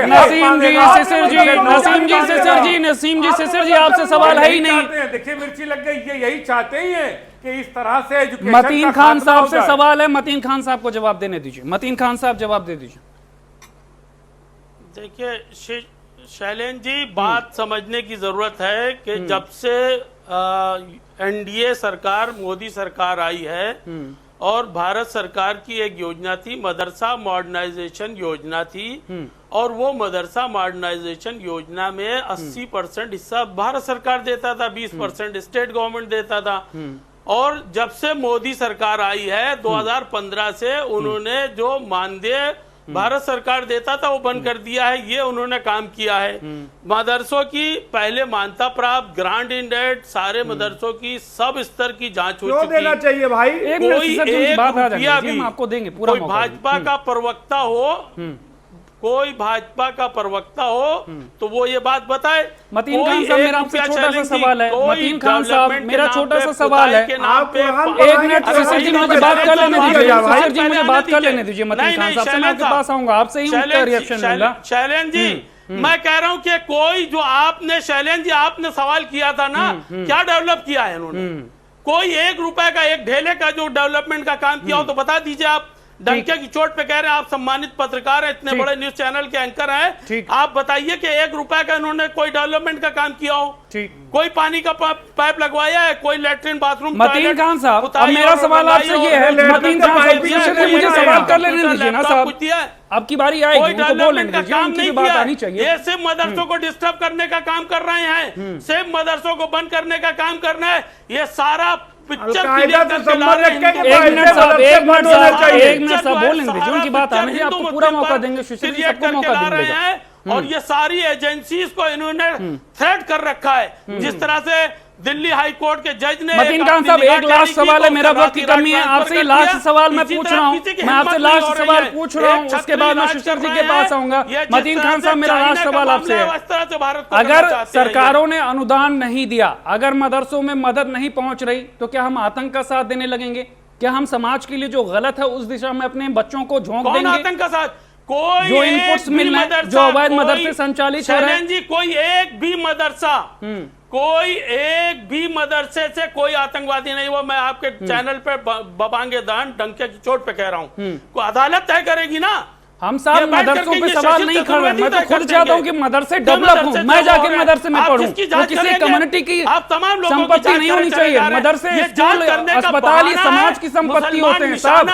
नसीम जी, शिशिर जी, नसीम जी, शिशिर जी, नसीम जी, शिशिर जी, आपसे सवाल है ही नहीं। देखिए मिर्ची लग गई, ये यही चाहते ही हैं कि इस तरह से एजुकेशन मतीन का खान खात्मा साहब हो से जाए। सवाल है, मतीन खान साहब को जवाब देने दीजिए। मतीन खान साहब जवाब दे दीजिए। देखिए शैलेंद्र जी, बात समझने की जरूरत है कि जब से एनडीए सरकार, मोदी सरकार आई है और भारत सरकार की एक योजना थी, मदरसा मॉडर्नाइजेशन योजना थी, और वो मदरसा मॉडर्नाइजेशन योजना में 80% हिस्सा भारत सरकार देता था, 20% स्टेट गवर्नमेंट देता था। और जब से मोदी सरकार आई है 2015 से उन्होंने जो मानदेय भारत सरकार देता था वो बंद कर दिया है। ये उन्होंने काम किया है। मदरसों की पहले मान्यता प्राप्त ग्रांट इन डेट सारे मदरसों की सब स्तर की जांच हो क्यों चुकी देना चाहिए भाई? एक मिनट कोई शिशिर जी, एक बात आ जाने रुपया दीजिए, भी हम आपको देंगे पूरा कोई मौका भाजपा का प्रवक्ता हो, कोई भाजपा का प्रवक्ता हो तो वो ये बात बताए। मतीन कोई खान साहब, एक मेरा आपसे रुपया छोटा सा चैलेंज सवाल है। कोई मतीन खान साहब, डेवलपमेंट मेरा के छोटा नाम सा पे, सवाल है। खुदाई के नाम पे एक मिनट शिशिर जी, मुझे बात कर लेने दीजिए। शिशिर जी, मुझे बात कर लेने दीजिए। मतीन खान साहब से मैं आपके पास आऊंगा, आपसे ही उनका रिएक्शन लूंगा। शैलेंद्र जी, मैं कह रहा हूं कि कोई जो आपने शैलेंद्र जी आपने सवाल किया था ना, क्या डेवलप किया है इन्होंने? कोई 1 रुपए का एक ढेले का जो डेवलपमेंट का काम किया हो तो बता दीजिए। आप डंके की चोट पे कह रहे हैं, आप सम्मानित पत्रकार हैं, इतने बड़े न्यूज चैनल के एंकर हैं, आप बताइए कि 1 रुपए का इन्होंने कोई डेवलपमेंट का काम किया हो? कोई पानी का पाइप लगवाया है? कोई लेटरिन बाथरूम? मतीन खान साहब, अब मेरा सवाल आपसे ये है, मतीन खान साहब मुझे सवाल कर लेने दीजिए ना साहब, अब की बारी आएगी, उनको बोलने दीजिए, उनकी बात आनी चाहिए। ये सिर्फ मदरसों को डिस्टर्ब करने का काम कर रहे हैं, सिर्फ मदरसों को बंद करने का काम करना है। ये सारा पिक्चर एक मिनट साहब बोलने दीजिए, उनकी बात आने दीजिए, आपको पूरा मौका देंगे, सुशील जी सबको मौका देंगे। और ये सारी एजेंसीज को इन्होंने थ्रेट कर रखा है, जिस तरह से दिल्ली हाई कोर्ट के जज ने। मतीन खान साहब, एक लास्ट सवाल है, मेरा वक्त की कमी है, आपसे लास्ट सवाल मैं पूछ रहा हूँ, मैं आपसे लास्ट सवाल पूछ रहा हूँ, उसके बाद मैं सुशील जी के पास आऊंगा। मतीन खान साहब, मेरा लास्ट सवाल आपसे है, अगर सरकारों ने अनुदान नहीं दिया, अगर मदरसों में मदद नहीं पहुंच रही, तो क्या हम आतंक का साथ देने लगेंगे? क्या हम समाज के लिए जो गलत है उस दिशा में अपने बच्चों को झोंक देंगे? आतंक का साथ कोई जो इनपुट्स मिल रहे हैं, जो अवैध मदरसे संचालित हो रहे हैं जी, कोई एक भी मदरसा, कोई एक भी मदरसे से कोई आतंकवादी नहीं हुआ। मैं आपके चैनल पे बबांगे दान डंके की चोट पे कह रहा हूं, को अदालत तय करेगी ना। हम साहब मदरसों पे सवाल नहीं कर रहे, मैं तो खुद चाहता हूँ कि मदरसे डेवलप हों, मैं जाके मदरसे में पढ़ूं, वो किसी कम्युनिटी की संपत्ति नहीं होनी चाहिए। मदरसे, स्कूल, अस्पताल ये समाज की संपत्ति होते हैं साहब।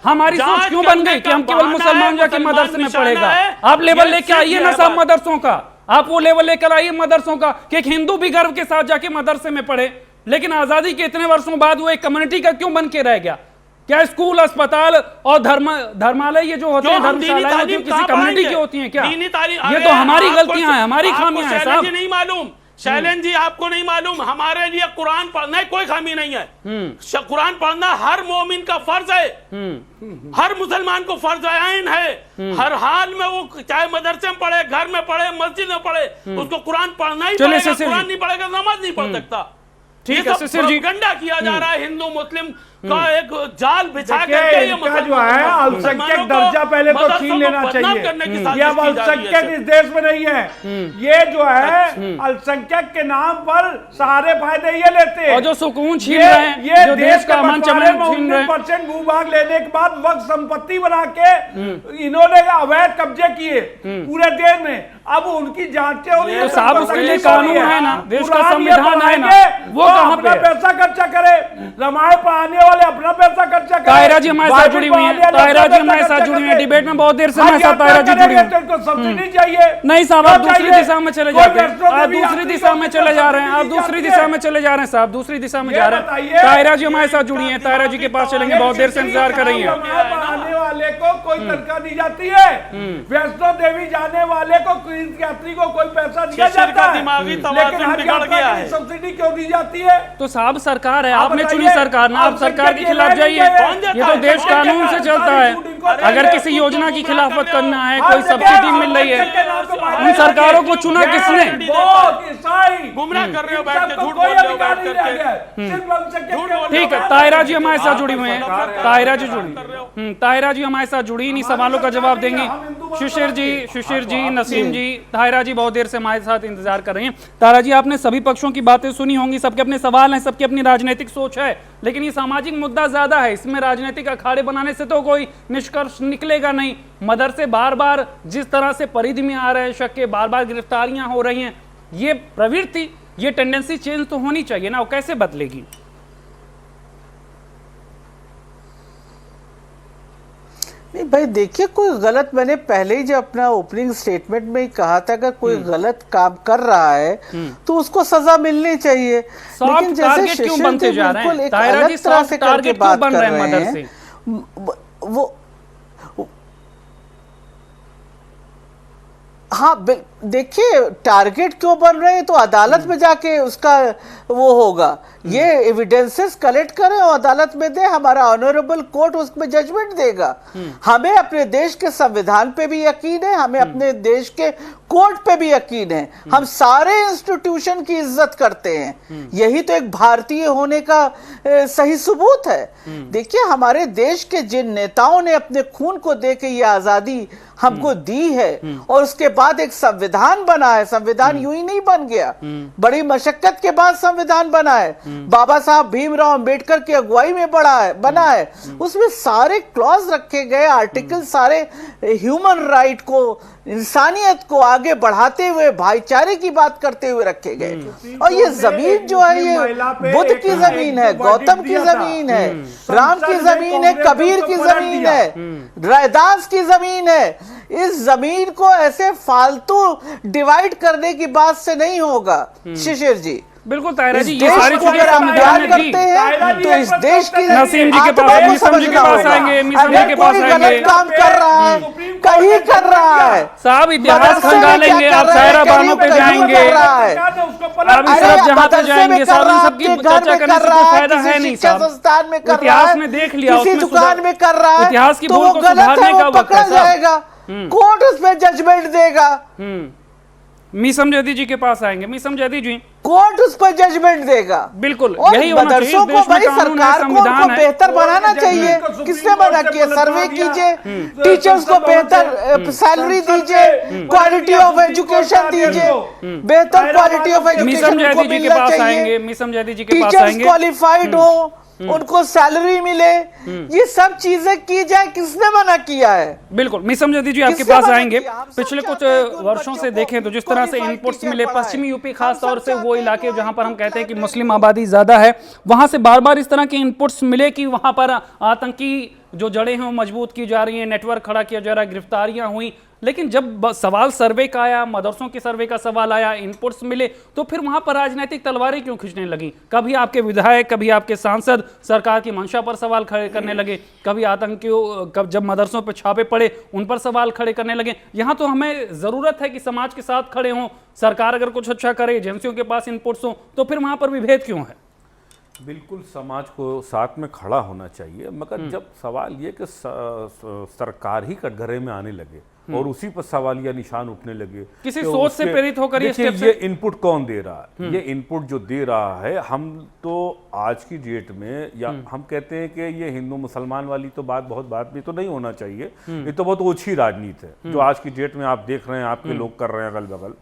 हमारी सोच क्यों बन गई कि हम केवल मुसलमान जाके मदरसे में पढ़ेगा? आप लेवल लेके आइए ना साहब मदरसों का, आप वो लेवल लेकर आइए मदरसों का कि एक हिंदू भी गर्व के साथ जाके मदरसे में पढ़े। लेकिन आजादी के इतने वर्षों बाद वो एक कम्युनिटी का क्यों बन के रह गया? क्या स्कूल, अस्पताल और धर्मालय ये जो होते हैं, धर्मशालाएं होती हैं, किसी कम्युनिटी की होती हैं क्या? ये तो हमारी गलतियां हैं, हमारी खामियां हैं साहब। नहीं मालूम शैलेंद्र जी, आपको नहीं मालूम, हमारे लिए कुरान पढ़ना कोई खामी नहीं है। कुरान पढ़ना हर मोमिन का फर्ज है, हर मुसलमान को फर्ज आइन है। हर हाल में वो चाहे मदरसे में पढ़े, घर में पढ़े, मस्जिद में पढ़े, उसको कुरान पढ़ना ही पड़ेगा। कुरान नहीं पढ़ेगा नमाज नहीं पढ़ सकता। ठीक है सुशील जी, गंडा किया जा रहा है हिंदू मुस्लिम का एक जाल बिछा करके ये जो है अल्पसंख्यक दर्जा पहले तो छीन लेना चाहिए। ये अब अल्पसंख्यक इस देश में नहीं है, ये जो है अल्पसंख्यक के नाम पर सारे फायदे ये लेते हैं और जो सुकून छीन रहे हैं, ये जो देश का अमन चमन छीन रहे हैं। 19% भूभाग लेने के बाद वक्त संपत्ति बना के इन्होंने अवैध कब्जे किए पूरे देश में। अब उनकी जांचें हो रही है, तो साहब उसके लिए कानून है ना, देश का संविधान है ना, वो कहाँ पे? पैसा खर्चा करे, रामायण पढ़ाने वाले अपना पैसा खर्चा करे। ताहिरा जी हमारे साथ जुड़ी हुई हैं, ताहिरा जी हमारे साथ जुड़ी हुई हैं, डिबेट में बहुत देर से हमारे साथ ताहिरा जी जुड़ी हुई हैं। तो सब्सिडी चाहिए? नहीं साहब, आप दूसरी दिशा में चले जाते हैं, आप दूसरी दिशा में चले जा रहे हैं, आप दूसरी दिशा में चले जा रहे हैं साहब, दूसरी दिशा में जा रहे हैं। ताहिरा जी हमारे साथ जुड़ी हैं, ताहिरा जी के पास चलेंगे, बहुत देर से इंतजार कर रही हैं। पढ़ाने वाले को कोई तनख्वाह दी जाती है, वैष्णो देवी जाने वाले को यात्री को कोई पैसा दिया जाता है, लेकिन हर यात्रा की सब्सिडी क्यों दी जाती है? तो साहब सरकार है, आपने चुनी सरकार ना, आप सरकार के खिलाफ जाइए। ये तो देश कानून से चलता है। अगर किसी योजना की खिलाफत करना है, कोई सब्सिडी मिल रही है, उन सरकारों को चुना किसने? गुमराह कर रहे हो, बैठ के झूठ बोल रहे हो बैठ करके। ठीक है, ताहिरा जी हमारे साथ जुड़ी हुई हैं, ताहिरा जी जुड़ी, ताहिरा जी हमारे साथ जुड़ी, इन्हीं सवालों का जवाब देंगी। शिशिर जी, नसीम जी, ताहिरा जी बहुत देर से हमारे साथ इंतजार कर रही हैं। ताहिरा जी, आपने सभी पक्षों की बातें सुनी होंगी, सबके अपने सवाल हैं, सबकी अपनी राजनीतिक सोच है, लेकिन ये सामाजिक मुद्दा ज्यादा है, इसमें राजनीतिक अखाड़े बनाने से तो कोई निष्कर्ष निकलेगा नहीं। मदरसे बार बार जिस तरह से परिधि में आ रहे शक के, बार बार गिरफ्तारियां हो रही हैं, ये प्रवृत्ति, ये टेंडेंसी चेंज तो होनी चाहिए ना, वो कैसे बदलेगी? नहीं भाई देखिए, कोई गलत, मैंने पहले ही जो अपना ओपनिंग स्टेटमेंट में ही कहा था, अगर कोई गलत काम कर रहा है तो उसको सजा मिलनी चाहिए। लेकिन जैसे शिशिर जी बिल्कुल एक अलग तरह से करके बात कर रहे हैं, वो हाँ देखिए, टारगेट क्यों बन रहे हैं तो अदालत में जाके उसका वो होगा। ये एविडेंसेस कलेक्ट करें और अदालत में दे, हमारा ऑनरेबल कोर्ट उसमें जजमेंट देगा। हमें अपने देश के संविधान पे भी यकीन है, हमें अपने देश के कोर्ट पे भी यकीन है, हम सारे इंस्टीट्यूशन की इज्जत करते हैं। यही तो एक भारतीय होने का सही सबूत है। देखिए, हमारे देश के जिन नेताओं ने अपने खून को दे के ये आजादी हमको दी है और उसके बाद एक संविधान बना है। संविधान यूं ही नहीं बन गया, बड़ी मशक्कत के बाद संविधान बना है। बाबा साहब भीमराव अंबेडकर की अगुवाई में बना है। उसमें सारे क्लॉज रखे गए, आर्टिकल सारे ह्यूमन राइट को, इंसानियत को आगे बढ़ाते हुए भाईचारे की बात करते हुए रखे गए। और ये जमीन जो है ये बुद्ध की जमीन है, गौतम की जमीन है, राम की जमीन है, कबीर की जमीन है, रैदास की जमीन है। इस जमीन को ऐसे फालतू डिवाइड करने की बात से नहीं होगा शिशिर जी। बिल्कुल तायरा जी, ये देश सारी को चीजें अगर आप संविधान प्यार ने दी। करते हैं तो इस देश की नसीम जी के पास, आत्मा को मिसम जी के समझना पास होगा। आएंगे, मिसम जी अगर के पास कोई आएंगे। गलत काम कर रहा है, कहीं कर रहा है, साहब इतिहास मदरसे में खंगालेंगे, क्या आप कर रहा है, सायरा कहीं बानों पे कहीं जाएंगे, कर रहा है। आप इस अरे तरफ जहां पे मदरसे जाएंगे में साहब, कर इन रहा है, सबकी आपके घर चर्चा में करने कर से रहा कोई है, फायदा किसी है नहीं शिक्षा साहब। संस्थान में कर रहा इतिहास है, ने देख लिया, किसी उसमें दुकान में कर रहा है, इतिहास की तो भूल वो को गलत सुधारने है, का वो वक्त है पकड़ा साहब। जाएगा, कोर्ट उस पर जजमेंट देगा। मीसम जैदी जी के पास आएंगे। मीसम जैदी जी, कोर्ट उस पर जजमेंट देगा। बिल्कुल और यही होना चाहिए। मदरसों देश को में भाई कानून है, सरकार को संविधान उनको है। बेहतर बनाना चाहिए। किसने मना किया? सर्वे कीजिए, टीचर्स को बेहतर सैलरी दीजिए, क्वालिटी ऑफ एजुकेशन दीजिए, बेहतर क्वालिटी ऑफ मिसम एजुकेशन जैदी उनको जी के मिलना पास आएंगे, चाहिए। मिसम जैदी जी के पास टीचर्स आएंगे। क्वालिफाइड हो, उनको सैलरी मिले, ये सब चीजें की जाए। किसने मना किया है? बिल्कुल मिसम जैदी जी आपके किसने पास मना आएंगे। किया? हम सब पिछले कुछ चाहते हैं कि उन वर्षों बच्चों से को देखें तो जिस तरह से qualified इनपुट्स टीचर मिले पढ़ाएं। पश्चिमी यूपी हम खास सब तौर से चाहते वो हैं इलाके कि जहां पर हम आईटी कहते हैं कि में मुस्लिम आबादी ज्यादा है, वहां से बार बार इस तरह के इनपुट्स मिले कि वहां पर आतंकी जो जड़ें हैं वो मजबूत की जा रही हैं, नेटवर्क खड़ा किया जा रहा है, गिरफ्तारियां हुई। लेकिन जब सवाल सर्वे का आया, मदरसों के सर्वे का सवाल आया, इनपुट्स मिले, तो फिर वहां पर राजनीतिक तलवारें क्यों खींचने लगी? कभी आपके विधायक, कभी आपके सांसद सरकार की मंशा पर सवाल खड़े करने लगे, कभी आतंकियों जब मदरसों पर छापे पड़े उन पर सवाल खड़े करने लगे। यहां तो हमें जरूरत है कि समाज के साथ खड़े हों, सरकार अगर कुछ अच्छा करे, एजेंसियों के पास इनपुट्स हों, तो फिर वहां पर विभेद क्यों है? बिल्कुल समाज को साथ में खड़ा होना चाहिए, मगर जब सवाल ये कि सरकार ही कटघरे में आने लगे और उसी पर सवालिया निशान उठने लगे, किसी तो सोच से उसके- प्रेरित होकर ये देखिए, स्टेप ये से- इनपुट कौन दे रहा है? ये इनपुट जो दे रहा है, हम तो आज की डेट में, या हम कहते हैं कि ये हिंदू मुसलमान वाली तो बात भी तो नहीं होना चाहिए। ये तो बहुत ओछी राजनीति है जो आज की डेट में आप देख रहे हैं, आपके लोग कर रहे हैं अगल बगल।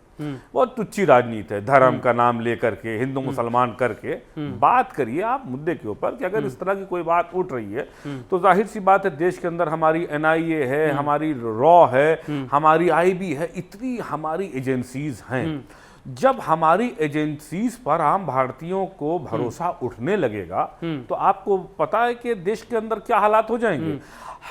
बहुत तुच्छी राजनीति है, धर्म का नाम लेकर के, हिंदू मुसलमान करके बात करिए आप मुद्दे के ऊपर कि अगर इस तरह की कोई बात उठ रही है तो जाहिर सी बात है, देश के अंदर हमारी NIA है, हमारी रॉ है, हमारी IB है, इतनी हमारी एजेंसीज हैं। जब हमारी एजेंसीज पर आम भारतीयों को भरोसा उठने लगेगा तो आपको पता है कि देश के अंदर क्या हालात हो जाएंगे।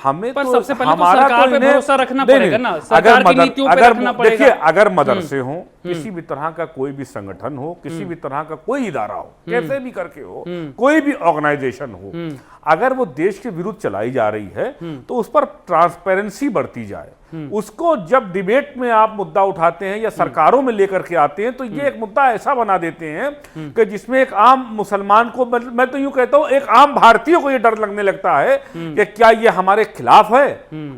हमें पर तो सबसे पहले तो हमारा सरकार पे इन्हें- भरोसा रखना नहीं, पड़ेगा नहीं, ना, सरकार की नीतियों पे रखना पड़ेगा। देखिए, अगर मदरसे हो, किसी भी तरह का कोई भी संगठन हो, किसी भी तरह का कोई इदारा हो, कैसे भी करके हो, कोई भी ऑर्गेनाइजेशन हो, अगर वो देश के विरुद्ध चलाई जा रही है तो उस पर ट्रांसपेरेंसी बढ़ती जाए। उसको जब डिबेट में आप मुद्दा उठाते हैं या सरकारों में लेकर के आते हैं तो ये एक मुद्दा ऐसा बना देते हैं कि जिसमें एक आम मुसलमान को, मैं तो यूं कहता हूं, एक आम भारतीय को ये डर लगने लगता है कि क्या ये हमारे खिलाफ है।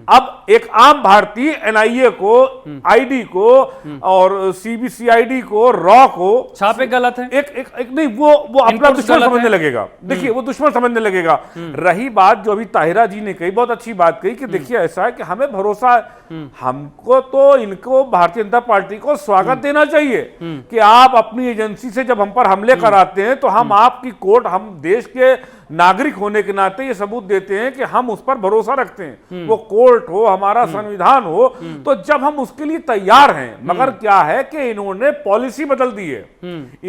अब एक आम भारतीय NIA को, ID को और CBCID को, रॉ को छापे गलत है, एक नहीं, वो अपना Inputs दुश्मन गलत समझने है। लगेगा। देखिए, वो दुश्मन समझने लगेगा। रही बात जो अभी ताहिरा जी ने कही, बहुत अच्छी बात कही कि देखिए ऐसा है कि हमें भरोसा, हमको तो इनको, भारतीय जनता पार्टी को स्वागत देना चाहिए कि आप अपनी एजेंसी से जब हम पर हमले कराते हैं तो हम आपकी कोर्ट, हम देश के नागरिक होने के नाते ये सबूत देते हैं कि हम उस पर भरोसा रखते हैं, वो कोर्ट हो, हमारा संविधान हो। तो जब हम उसके लिए तैयार हैं, मगर क्या है कि इन्होंने पॉलिसी बदल दी है,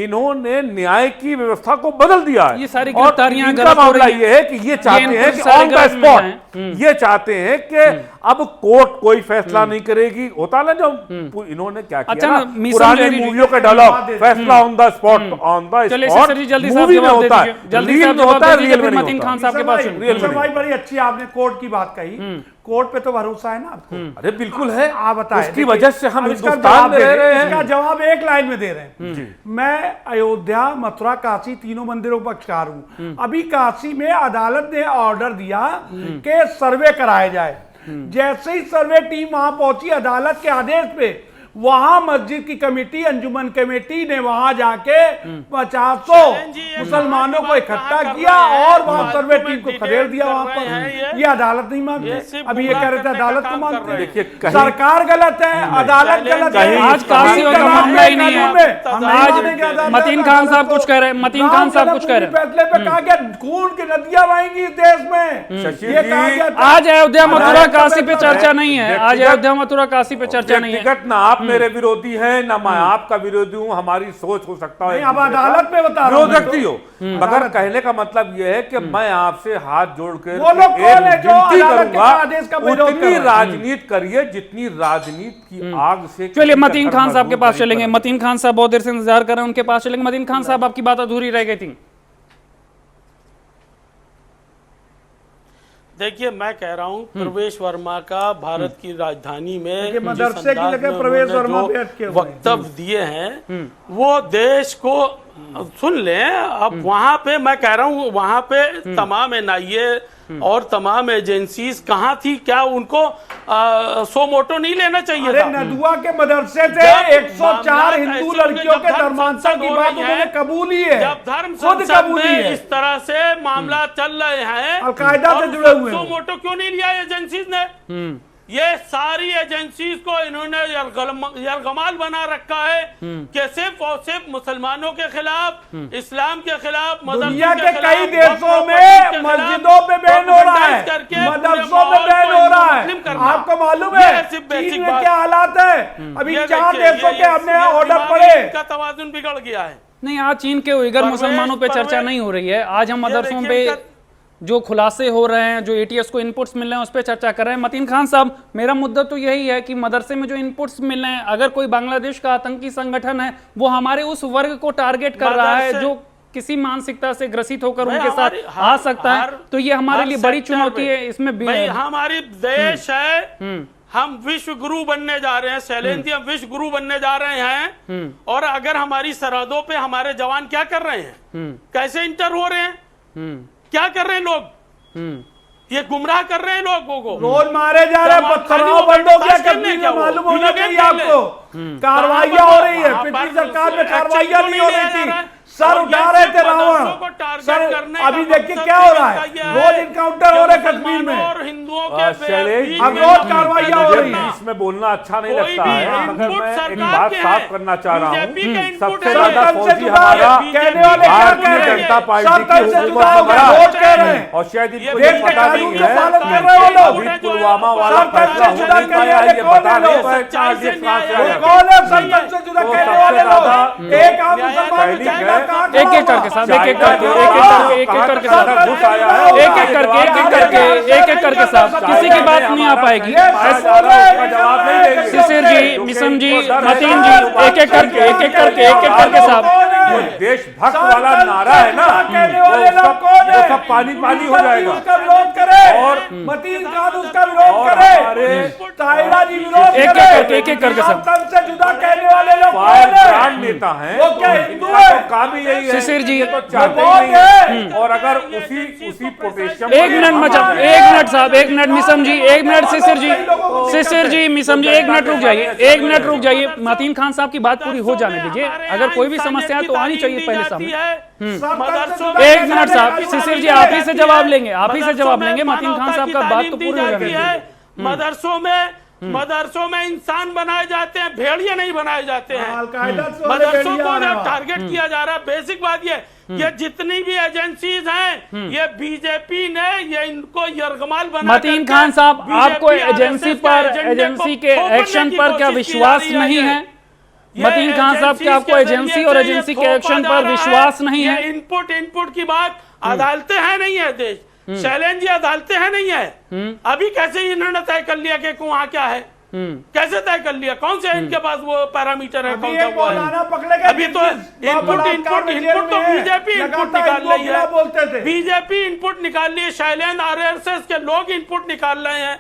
इन्होंने न्याय की व्यवस्था को बदल दिया है। ये सारी और गिरफ्तारियां इनका गलत हो मामला रही हैं। ये है कि ये चाहते हैं कि सारे ऑन द गलत में स्पॉट, हैं। ये चाहते हैं कि अब कोर्ट कोई फैसला नहीं करेगी। होता ना जो इन्होंने क्या किया अच्छा, ना, मीसम पुरानी जैदी जी- मूवियों का डायलॉग, फैसला on the spot, on the चलिए स्पॉट सर जी, जल्दी से मूवी में जवाब दे होता है, दीजिए, जल्दी से रियल आप में जवाब होता है, दे रियल दीजिए, में फिर नहीं मतीन खान होता। साहब के पास रियल में नहीं भाई होता। बड़ी अच्छी आपने कोर्ट की बात कही। कोर्ट पे तो भरोसा है ना आपको? अरे बिल्कुल है, आप बताएं। उसकी देखिए, वजह से हम अब इसका हिंदुस्तान जवाब में दे रह रहे रहे हैं। इसका हैं। जवाब एक लाइन में दे रहे हैं। मैं अयोध्या, मथुरा, काशी तीनों मंदिरों का पक्षकार हूं। अभी काशी में अदालत ने ऑर्डर दिया कि सर्वे कराया जाए। जैसे ही सर्वे टीम वहां पहुंची, अदालत के आदेश पे वहां मस्जिद की कमेटी, अंजुमन कमेटी ने वहां जाके 500 मुसलमानों को इकट्ठा किया और वहां सर्वे टीम को खदेड़ दिया वहां पर। ये अदालत नहीं मानते। अभी ये कह रहे थे अदालत को मानते हैं। देखिए सरकार गलत है, अदालत गलत है। आज कासियों का मामला ही नहीं है। आज मतीन खान साहब कुछ कह रहे हैं, मतीन खान साहब कुछ कह रहे हैं। फैसले पे कहा गया खून की नदियां बहेंगी इस देश में, ये कहा गया था। आज अयोध्या मथुरा काशी पे चर्चा नहीं है। आज अयोध्या मथुरा काशी पे चर्चा नहीं है। व्यक्तिगत ना आप मेरे विरोधी हैं ना मैं आपका विरोधी हूं, हमारी सोच हो सकता है अब अदालत में बता रहा हूं विरोध रखती हो, मगर कहने का मतलब यह है कि मैं आपसे हाथ जोड़कर वो लोग कौन है जो विनती अदालत के करूंगा, आदेश का विरोध कर उतनी रहे हैं? राजनीति करिए जितनी राजनीति की आग से चलिए मतीन खान साहब के पास चलेंगे। मतीन खान साहब बहुत देर से इंतजार कर रहे हैं, उनके पास चलेंगे। मतीन खान साहब, आपकी बात अधूरी रह गई थी। देखिए, मैं कह रहा हूं प्रवेश वर्मा का भारत की राजधानी में जिस मदरसे की अंदाज जगह में प्रवेश उन्होंने वर्मा जो बैठ के हुए हैं। वक्तव्य दिए हैं वो देश को सुन लें। अब वहां पे मैं कह रहा हूं वहां पे तमाम एनआईए और तमाम एजेंसीज कहाँ थी? क्या उनको सो मोटो नहीं लेना चाहिए अरे था? नदुआ के मदरसे से 104 हिंदू लड़कियों के धर्मांतरण की बात उन्होंने कबूली है, जब धर्म खुद संसद कबूली में है। इस तरह से मामला चल रहे हैं, अलकायदा से जुड़े हुए हैं। सो मोटो क्यों नहीं लिया एजेंसीज ने? ये सारी एजेंसीज को इन्होंने यरगमाल बना रखा है कि सिर्फ और सिर्फ मुसलमानों के खिलाफ, इस्लाम के खिलाफ, दुनिया के कई देशों में मस्जिदों पे बैन हो रहा है, मदरसों पे बैन हो रहा है। आपको मालूम है चीन में क्या हालात है? अभी 4 देशों के हमने ऑर्डर पड़े। का तवाजुन बिगड़ गया है। नहीं, आज चीन के उइगर मुसलमानों पे चर्चा नहीं हो रही है। आज हम मदरसों पे जो खुलासे हो रहे हैं, जो एटीएस को इनपुट्स मिल रहे हैं, उस पर चर्चा कर रहे हैं। मतीन खान साहब, मेरा मुद्दा तो यही है कि मदरसे में जो इनपुट्स मिल रहे हैं, अगर कोई बांग्लादेश का आतंकी संगठन है, वो हमारे उस वर्ग को टारगेट कर रहा है जो किसी मानसिकता से ग्रसित होकर उनके साथ आ सकता है, तो ये हमारे लिए बड़ी चुनौती है। इसमें हमारी देश है, हम विश्व गुरु बनने जा रहे हैं। शैलेंद्र जी, हम विश्व गुरु बनने जा रहे हैं, और अगर हमारी सरहदों पे हमारे जवान क्या कर रहे हैं, कैसे इंटर हो रहे हैं, क्या कर रहे हैं लोग, ये गुमराह कर रहे हैं लोगों को। रोज मारे जा रहे हैं, पत्थरों बंद हो गया कश्मीर में, मालूम होना चाहिए आपको। कार्रवाइयां हो रही है, पिछली सरकार में कार्रवाइयां नहीं हो रही थी, सर उठा रहे थे रावण। सर अभी देखिए क्या हो रहा है, रोज इनकाउंटर हो रहे कश्मीर में और हिंदुओं के अब रोज कार्रवाइयां हो रही है। इसमें बोलना अच्छा नहीं लगता भी है, मगर इनपुट मैं एक सरकार बात के साफ हैं। करना चाह रहा बीजेपी के हूँ। इनपुट सबसे है। ज्यादा सरपंच से फौजी जुड़ा हमारा है, कहने वाले क्या कह भारतीय रहे हैं? जनता पार्टी सरपंच की से हुकूमत जुड़ा होगा, हमारा, रोज कह रहे हैं। और शायद इनको देश ये के पता कानून नहीं का है पालन कर रहे हैं वो लोग। अभी पुलवामा वाला सरपंच फैसला से जुड़ा होने कहने का वाले ये कौन बता है नहीं लोग? पाए चार्ज सच्चाई से कहाँ से न्याय आएगा। कौन है सरपंच से जुड़ा तो कहने सबसे वाले ज्यादा लोग? एक आम मुसलमान सैनिक चाइना है। कहाँ एक एक करके साहब, एक एक करके, एक एक करके कहाँ साहब, घुस आया है, एक एक करके, एक एक करके, एक एक करके साहब, किसी की बात नहीं आ पाएगी। जवाब नहीं देंगे। शिशिर जी, मिशन जी, मतीन जी, एक एक करके, एक एक करके, एक एक करके साहब। जो देशभक्त वाला नारा है ना, वो सब पानी पानी हो जाएगा। उसका विरोध करे और मतीन खान उसका विरोध और करे, हमारे ताहिरा जी विरोध एक-एक करे। करके, एक-एक करके सब। सरपंच से जुदा कहने वाले लोग कौन फायर है? नेता हैं, वो क्या हिंदू इनका है? तो काम ही यही है। शिशिर जी, ये तो चाहते वो ही नहीं है। है। और अगर उसी पोटेशियम एक मिनट मचा, एक मिनट साहब, एक मिनट मिसम जी, एक मिनट शिशिर जी, शिशिर जी, मिसम जी, एक मिनट रुक जाइए, एक मिनट रुक जाइए। मतीन खान साहब की बात पूरी हो जाने दीजिए। अगर कोई भी समस्या है तो आनी चाहिए पहले सामने। एक मिनट साहब, शिशिर जी आप ही से जवाब लेंगे, आप ही से जवाब लेंगे। मतीन खान साहब का बात तो पूरी हो जाने दीजिए। मदरसों में इंसान बनाए जाते हैं, भेड़िए नहीं बनाए जाते हैं। अलकायदा से मदरसों को वाले टारगेट किया जा रहा है। बेसिक बात ये जितनी भी एजेंसीज हैं, ये बीजेपी ने ये इनको यरगमाल बना। मतीन खान साहब, आपको एजेंसी पर, एजेंसी के एक्शन पर क्या विश्वास नहीं है? मतीन खान साहब, क्या आपको एजेंसी और एजेंसी के एक्शन पर विश्वास नहीं है? इनपुट की बात, अदालतें हैं नहीं है देश, शैलेंद्र जी, अदालतें हैं नहीं है। अभी कैसे इन्होंने तय कर लिया कि वहां क्या है, कैसे तय कर लिया? कौन से इनके पास वो पैरामीटर है, कौन सा वो है? अभी तो इनपुट तो बीजेपी इनपुट निकाल रही है, बीजेपी इनपुट निकाल रही है। शैलेंद्र, आरएसएस के लोग इनपुट निकाल रहे हैं।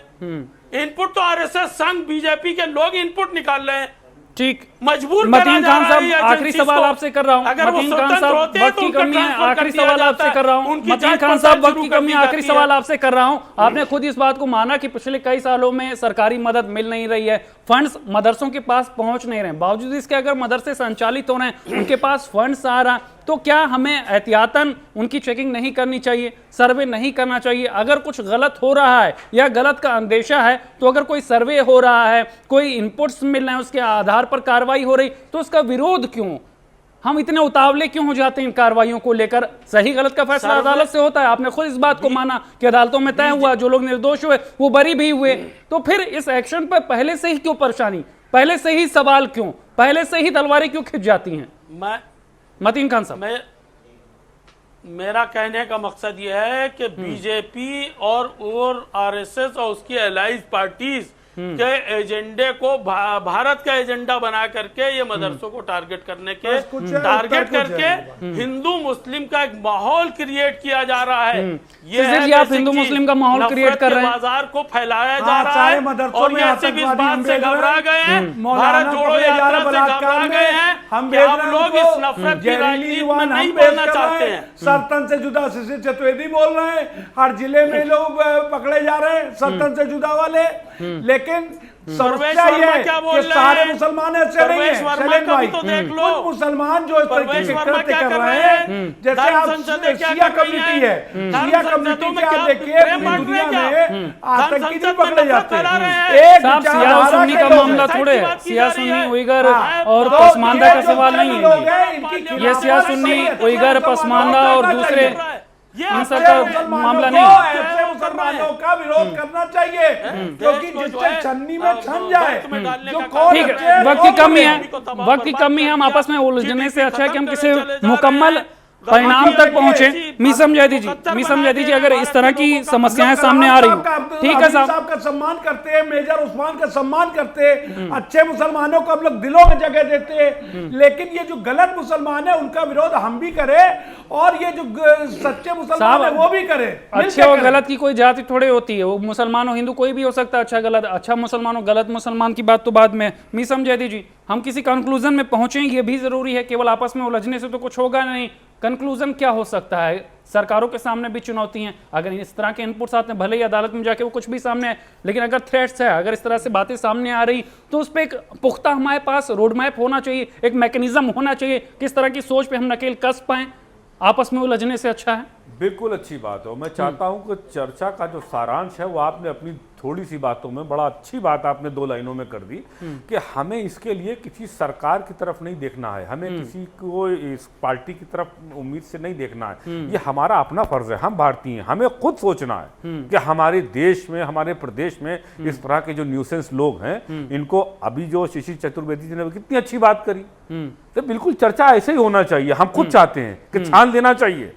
इनपुट तो आरएसएस संघ बीजेपी के लोग इनपुट निकाल रहे हैं। ठीक, मजबूर मतीन करा जा खान रहा साहब, है आखिरी एजेंसीज सवाल को। आपसे कर रहा हूं। अगर वो मतीन खान स्वतंत्र साहब, होते हैं वक्त तो की उनका कमी है, ट्रांसफर आखिरी कर दिया सवाल जाता आपसे कर रहा है। हूं। उनकी मतीन जांच खान पड़ताल साहब, वक्त शुरू की कर कमी दी है, आखिरी जाती है। सवाल आपसे कर रहा हूं। आपने खुद इस बात को माना कि पिछले कई सालों में सरकारी मदद मिल नहीं रही है, फंड्स मदरसों के पास पहुंच नहीं रहे, बावजूद इसके अगर मदरसे संचालित हो रहे हैं, उनके पास फंड्स आ रहा, तो क्या हमें एहतियातन उनकी चेकिंग नहीं करनी चाहिए, सर्वे नहीं करना चाहिए? अगर कुछ गलत हो रहा है या गलत का अंदेशा है, तो अगर कोई सर्वे हो रहा है, कोई इनपुट्स मिल रहे हैं, उसके आधार पर कार्रवाई हो रही, तो उसका विरोध क्यों? हम इतने उतावले क्यों हो जाते हैं इन कार्रवाइयों को लेकर? सही गलत का फैसला अदालत से होता है। आपने खुद इस बात को माना कि अदालतों में तय हुआ, जो लोग निर्दोष हुए वो बरी भी हुए। तो फिर इस एक्शन पर पहले से ही क्यों परेशानी, पहले से ही सवाल क्यों, पहले से ही तलवारें क्यों खिंच जाती हैं? मतीन खान साहब, मेरा कहने का मकसद यह है कि बीजेपी और आरएसएस और उसकी एलाइज पार्टीज के एजेंडे को भारत का एजेंडा बना करके ये मदरसों को टारगेट करने के टारगेट करके हिंदू मुस्लिम का एक माहौल क्रिएट किया जा रहा है। ये है आप हिंदू मुस्लिम का माहौल क्रिएट कर रहे हैं, बाजार को फैलाया जा रहा है और ये सिर्फ इस बात से घबरा गए हैं, भारत जोड़ो यात्रा से घबरा गए हैं कि आप लोग इस नफरत की राजनीति में नहीं बोलना चाहते हैं। सरतन से जुदा शिशिर चतुर्वेदी बोल रहे हैं, हर जिले में लोग पकड़े जा रहे हैं सरतन से जुदा वाले। लेकिन समस्या ये है कि सारे मुसलमान ऐसे नहीं है। तो देख लो, कुछ मुसलमान जो इस तरीके के कृत्य कर रहे हैं, जैसे आप शिया कम्युनिटी है, शिया कम्युनिटी के आप देखिए पूरी दुनिया में आतंकी नहीं पकड़े जाते हैं। एक सिया सुन्नी का मामला थोड़े है, सिया सुन्नी उइगर और पसमानदा का सवाल नहीं है। ये सिया सुन्नी उइगर पसमानदा और दूसरे आंसर का मामला नहीं है। ऐसे मुसलमानों का विरोध करना चाहिए क्योंकि जिससे छन्नी में छन जाए, जो कौन ठीक है, वक्त की कमी है, वक्त की कमी है, हम आपस में उलझने से अच्छा है कि हम किसी मुकम्मल परिणाम तक पहुंचे। मीसम जैदी जी, अगर इस तरह की समस्याएं सामने आ रही हो, ठीक है साहब का सम्मान करते हैं, मेजर उस्मान का सम्मान करते हैं, अच्छे मुसलमानों को हम लोग दिलों में जगह देते हैं, लेकिन ये जो गलत मुसलमान है उनका विरोध हम भी करें और ये जो सच्चे मुसलमान है वो भी करें। अच्छे और गलत की कोई जाति थोड़े होती है, वो मुसलमान हो हिंदू कोई भी हो सकता है, अच्छा गलत, अच्छा मुसलमान हो गलत मुसलमान की बात तो बाद में। मीसम जैदी जी, हम किसी कंक्लूजन में पहुंचे, ये भी जरूरी है, केवल आपस में उलझने से तो कुछ होगा नहीं। कंक्लूजन क्या हो सकता है? सरकारों के सामने भी चुनौती हैं, अगर इस तरह के इनपुट्स आते हैं, भले ही अदालत में जाके वो कुछ भी सामने आए, लेकिन अगर थ्रेट्स है, अगर इस तरह से बातें सामने आ रही, तो उस पर एक पुख्ता हमारे पास रोड मैप होना चाहिए, एक मैकेनिज्म होना चाहिए, किस तरह की सोच पे हम नकेल कस पाएं। आपस में उलझने से अच्छा है। बिल्कुल अच्छी बात है। मैं चाहता हूं कि चर्चा का जो सारांश है वो आपने अपनी थोड़ी सी बातों में, बड़ा अच्छी बात आपने 2 लाइनों में कर दी कि हमें इसके लिए किसी सरकार की तरफ नहीं देखना है, हमें किसी को इस पार्टी की तरफ उम्मीद से नहीं देखना है। ये हमारा अपना फर्ज है, हम भारतीय हैं, हमें खुद सोचना है कि हमारे देश में, हमारे प्रदेश में इस तरह के जो न्यूसेंस लोग हैं, इनको अभी जो शिशिर चतुर्वेदी जी ने कितनी अच्छी बात करी, तो बिल्कुल चर्चा ऐसे ही होना चाहिए। हम खुद चाहते हैं कि छान देना चाहिए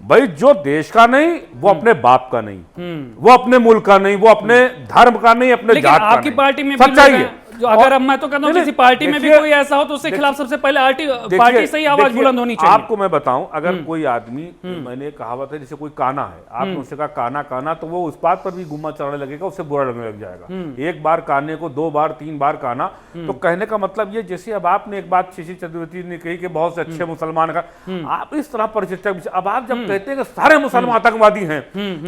भाई, जो देश का नहीं वो अपने बाप का नहीं, वो अपने मुल्क का नहीं, वो अपने धर्म का नहीं, अपने जात का नहीं। आपकी पार्टी में भी लोग हैं जो, अगर अब मैं तो कहता हूं किसी पार्टी में भी कोई ऐसा हो तो उसके खिलाफ सबसे पहले पार्टी से ही आवाज बुलंद होनी चाहिए। आपको मैं बताऊं, अगर कोई आदमी, मैंने कहावत है, जैसे कोई काना है, आपने उससे कहा काना काना, तो वो उस बात पर भी गुम्मा चढ़ने लगेगा, उससे बुरा लगने लग जाएगा। एक बार काने को 2 बार 3 बार काना, तो कहने का मतलब ये, जैसे अब आपने एक बात शिशिर चतुर्वेदी ने कही कि बहुत से अच्छे मुसलमान का, आप इस तरह परिचय, अब आप जब कहते हैं कि सारे मुसलमान आतंकवादी हैं,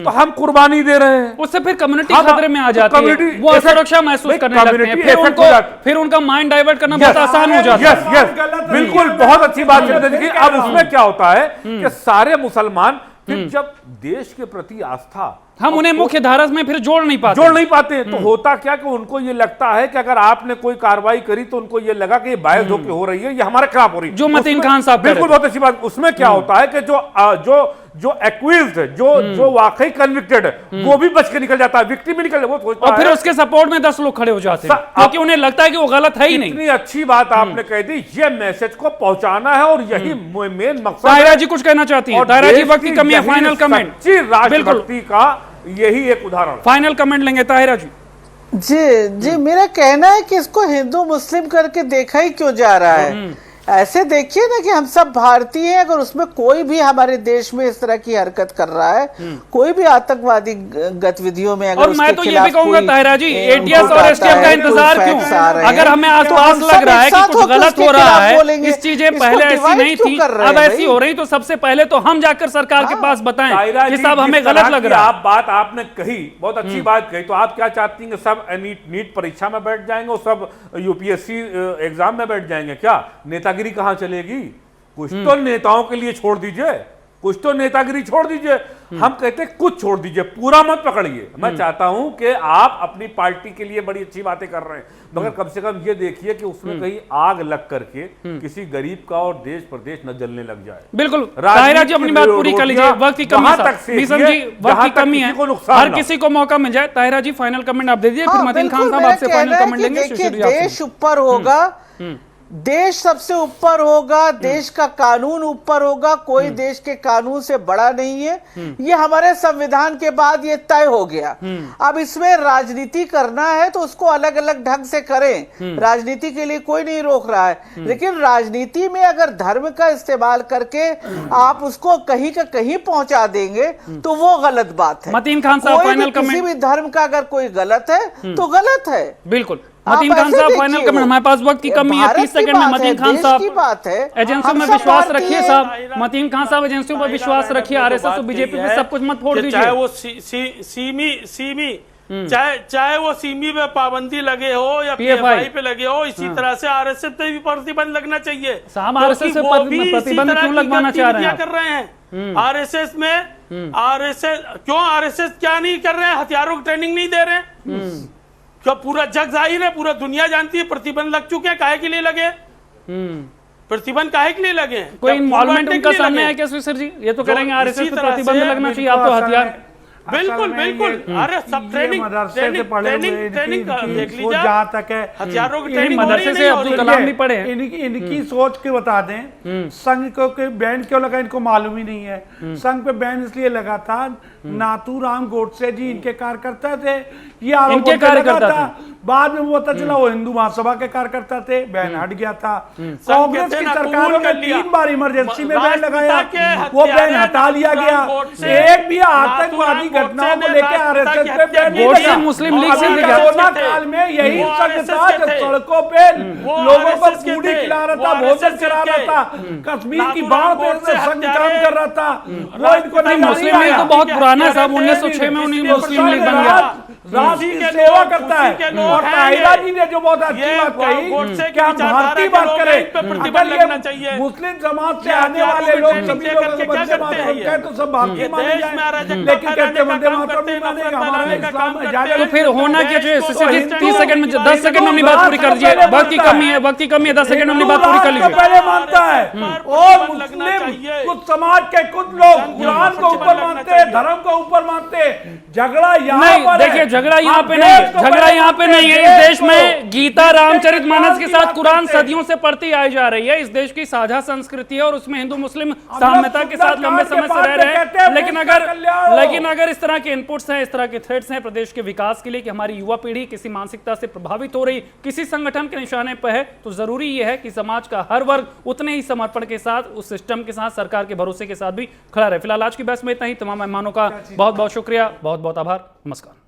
तो हम कुर्बानी दे रहे हैं, उससे फिर कम्युनिटी खतरे में आ जाती है, वो असुरक्षा महसूस करने लगते हैं, फिर उनका माइंड डाइवर्ट करना बहुत आसान हो जाता है। बिल्कुल, बहुत अच्छी बात है। अब उसमें क्या होता है कि सारे मुसलमान फिर जब देश के प्रति आस्था, हम उन्हें मुख्य धारा में फिर जोड़ नहीं पाते, तो होता क्या कि उनको ये लगता है कि अगर आपने कोई कार्रवाई करी तो उनको ये लगा कि ये बायस होके हो रही है, ये हमारे खिलाफ हो रही है, जो मतीन खान साहब बिल्कुल बहुत अच्छी बात। उसमें क्या होता है कि जो एक्यूज्ड है, जो वाकई कन्विक्टेड है, वो भी बच के निकल जाता है, विक्टिम भी निकल, वो सोचता है, और फिर उसके सपोर्ट में 10 लोग खड़े हो जाते हैं क्योंकि उन्हें लगता है कि वो गलत है ही नहीं। इतनी अच्छी बात आपने कह दी, ये मैसेज को पहुंचाना है और यही मेन मकसद। ताहिरा जी कुछ कहना चाहती हैं? ताहिरा जी, वक्त की कमी है, फाइनल कमेंट। राष्ट्रभक्ति का यही एक उदाहरण, फाइनल कमेंट लेंगे ताहिरा जी। जी, मेरा कहना है कि इसको हिंदू मुस्लिम करके देखा ही क्यों जा रहा है। ऐसे देखिए ना कि हम सब भारतीय हैं, अगर उसमें कोई भी हमारे देश में इस तरह की हरकत कर रहा है, कोई भी आतंकवादी गतिविधियों में अगर और मैं तो ये भी कहूंगा ताहिरा जी, एटीएस और एसटीएफ का इंतजार क्यों? अगर हमें आसपास लग रहा है कि कुछ गलत हो रहा है, इस चीजें पहले ऐसी नहीं थी, अब ऐसी हो रही, तो सबसे पहले तो हम जाकर सरकार के पास बताएं कि साहब हमें गलत लग रहा है। बात आपने कही, बहुत अच्छी बात कही। तो आप क्या चाहती हैं, सब नीट परीक्षा में बैठ जाएंगे और सब यूपीएससी एग्जाम में बैठ जाएंगे क्या? नेतागिरी कहां चलेगी? कुछ तो नेताओं के लिए छोड़ दीजिए, कुछ तो नेतागिरी छोड़ दीजिए। हम कहते हैं कुछ छोड़ दीजिए, पूरा मत पकड़िए। मैं चाहता हूं कि आप अपनी पार्टी के लिए बड़ी अच्छी बातें कर रहे हैं, मगर कम से कम ये देखिए कि उसमें कहीं आग लग करके किसी गरीब का और देश प्रदेश न जलने लग जाए। बिल्कुल, ताहिरा जी अपनी बात पूरी कर लीजिए, वक्त की कमी है, मिशन जी वक्त की कमी है, हर किसी को मौका मिल जाए। ताहिरा जी फाइनल कमेंट आप दे दीजिए, फिर मतीन खान साहब आपसे फाइनल कमेंट लेंगे। देश ऊपर होगा, देश सबसे ऊपर होगा, देश का कानून ऊपर होगा, कोई देश के कानून से बड़ा नहीं है, ये हमारे संविधान के बाद ये तय हो गया। अब इसमें राजनीति करना है तो उसको अलग अलग ढंग से करें, राजनीति के लिए कोई नहीं रोक रहा है, लेकिन राजनीति में अगर धर्म का इस्तेमाल करके आप उसको कहीं का कहीं पहुंचा देंगे तो वो गलत बात है। मतीन खान साहब फाइनल कमेंट। किसी भी धर्म का अगर कोई गलत है तो गलत है। बिल्कुल, मतीन खान साहब फाइनल कमेंट। हमारे पास वक्त की कमी है, 30 सेकंड में मतीन खान साहब। एजेंसियों में विश्वास रखिए साहब, मतीन खान साहब एजेंसियों पर विश्वास रखिए, आरएसएस और बीजेपी पे सब कुछ मत फोड़ दीजिए। चाहे वो चाहे वो सीमी पे पाबंदी लगे हो या पीएफआई पे लगे हो, इसी तरह से आरएसएस पे भी प्रतिबंध लगना चाहिए। साहब आरएसएस पे प्रतिबंध क्यों लगवाना चाह रहे हैं? कर रहे हैं आरएसएस में, आरएसएस क्यों, आरएसएस क्या नहीं कर रहे हैं? हथियारों की ट्रेनिंग नहीं दे रहे हैं क्या? पूरा जग जाहिर है, पूरा दुनिया जानती है प्रतिबंध लग चुके हैं। काहे के लिए लगे प्रतिबंध? काहे के लिए लगे? कोई इन्वॉल्वमेंट उनका सामने है क्या सर जी? ये तो करेंगे आरएसएस पे प्रतिबंध लगना चाहिए, आप तो हथियार। बिल्कुल बिल्कुल, अरे सब ट्रेनिंग देख लीजिए, जहाँ तक है हथियारों की ट्रेनिंग मदरसे से अब्दुल कलाम भी पढ़े। इनकी सोच के बता दें, संघ को बैन क्यों लगा इनको मालूम ही नहीं है। संघ पे बैन इसलिए लगा था, नाथूराम गोडसे जी इनके कार्यकर्ता थे, ये आरोप लगा था। बाद में वो पता चला वो हिंदू महासभा के कार्यकर्ता थे, बैन हट गया था। कांग्रेस की सरकारों ने 3 बार इमरजेंसी में बैन लगाया, वो बैन हटा लिया गया। एक भी आतंकवादी घटनाओं को लेकर आरएसएस पे बैन नहीं लगा। मुस्लिम लीग से कोरोना काल में यही संघ था जो सड़कों पे लोगों को पूड़ी खिला रहा था, भोजन करा रहा था, कश्मीर की बाढ़ पे संघ काम कर रहा था। वो इनको नहीं, मुस्लिम लीग तो बहुत पुराना साहब, 1906 में उन्हीं मुस्लिम लीग बन गया। राष्ट्र की सेवा करता है। और ताहिरा जी ने जो बहुत अच्छी बात कही कि हम भारतीय बात करें, अगर ये मुस्लिम समाज से आने वाले लोग सभी लोग वंदे मातरम कहे तो सब भारतीय माने जाए, लेकिन कहते वंदे मातरम नहीं मानेगा, हमारा इस्लाम इजाजत। तो फिर होना क्या चाहिए? 30 सेकंड में 10 सेकंड में अपनी बात पूरी कर दीजिए, वक्त की कमी है, वक्त की कमी है, 10 सेकंड में अपनी बात पूरी कर लीजिए। पहले मानता है और मुस्लिम कुछ समाज के कुछ लोग कुरान को ऊपर मानते हैं, धर्म को ऊपर मानते हैं। झगड़ा यहाँ पर देखिए, झगड़ा यहाँ पे नहीं, झगड़ा यहाँ पे नहीं है। इस देश में गीता रामचरितमानस के साथ कुरान सदियों से पढ़ती आई जा रही है। इस देश की साझा संस्कृति है और उसमें हिंदू मुस्लिम साम्यता के साथ लंबे समय से रह रहे हैं। लेकिन अगर इस तरह के इनपुट्स हैं, इस तरह के थ्रेट्स हैं प्रदेश के विकास के लिए कि हमारी युवा पीढ़ी किसी मानसिकता से प्रभावित हो रही, किसी संगठन के निशाने पर है, तो जरूरी यह है कि समाज का हर वर्ग उतने ही समर्पण के साथ उस सिस्टम के साथ, सरकार के भरोसे के साथ भी खड़ा रहे। फिलहाल आज की बहस में इतना ही। तमाम मेहमानों का बहुत बहुत शुक्रिया, बहुत बहुत आभार, नमस्कार।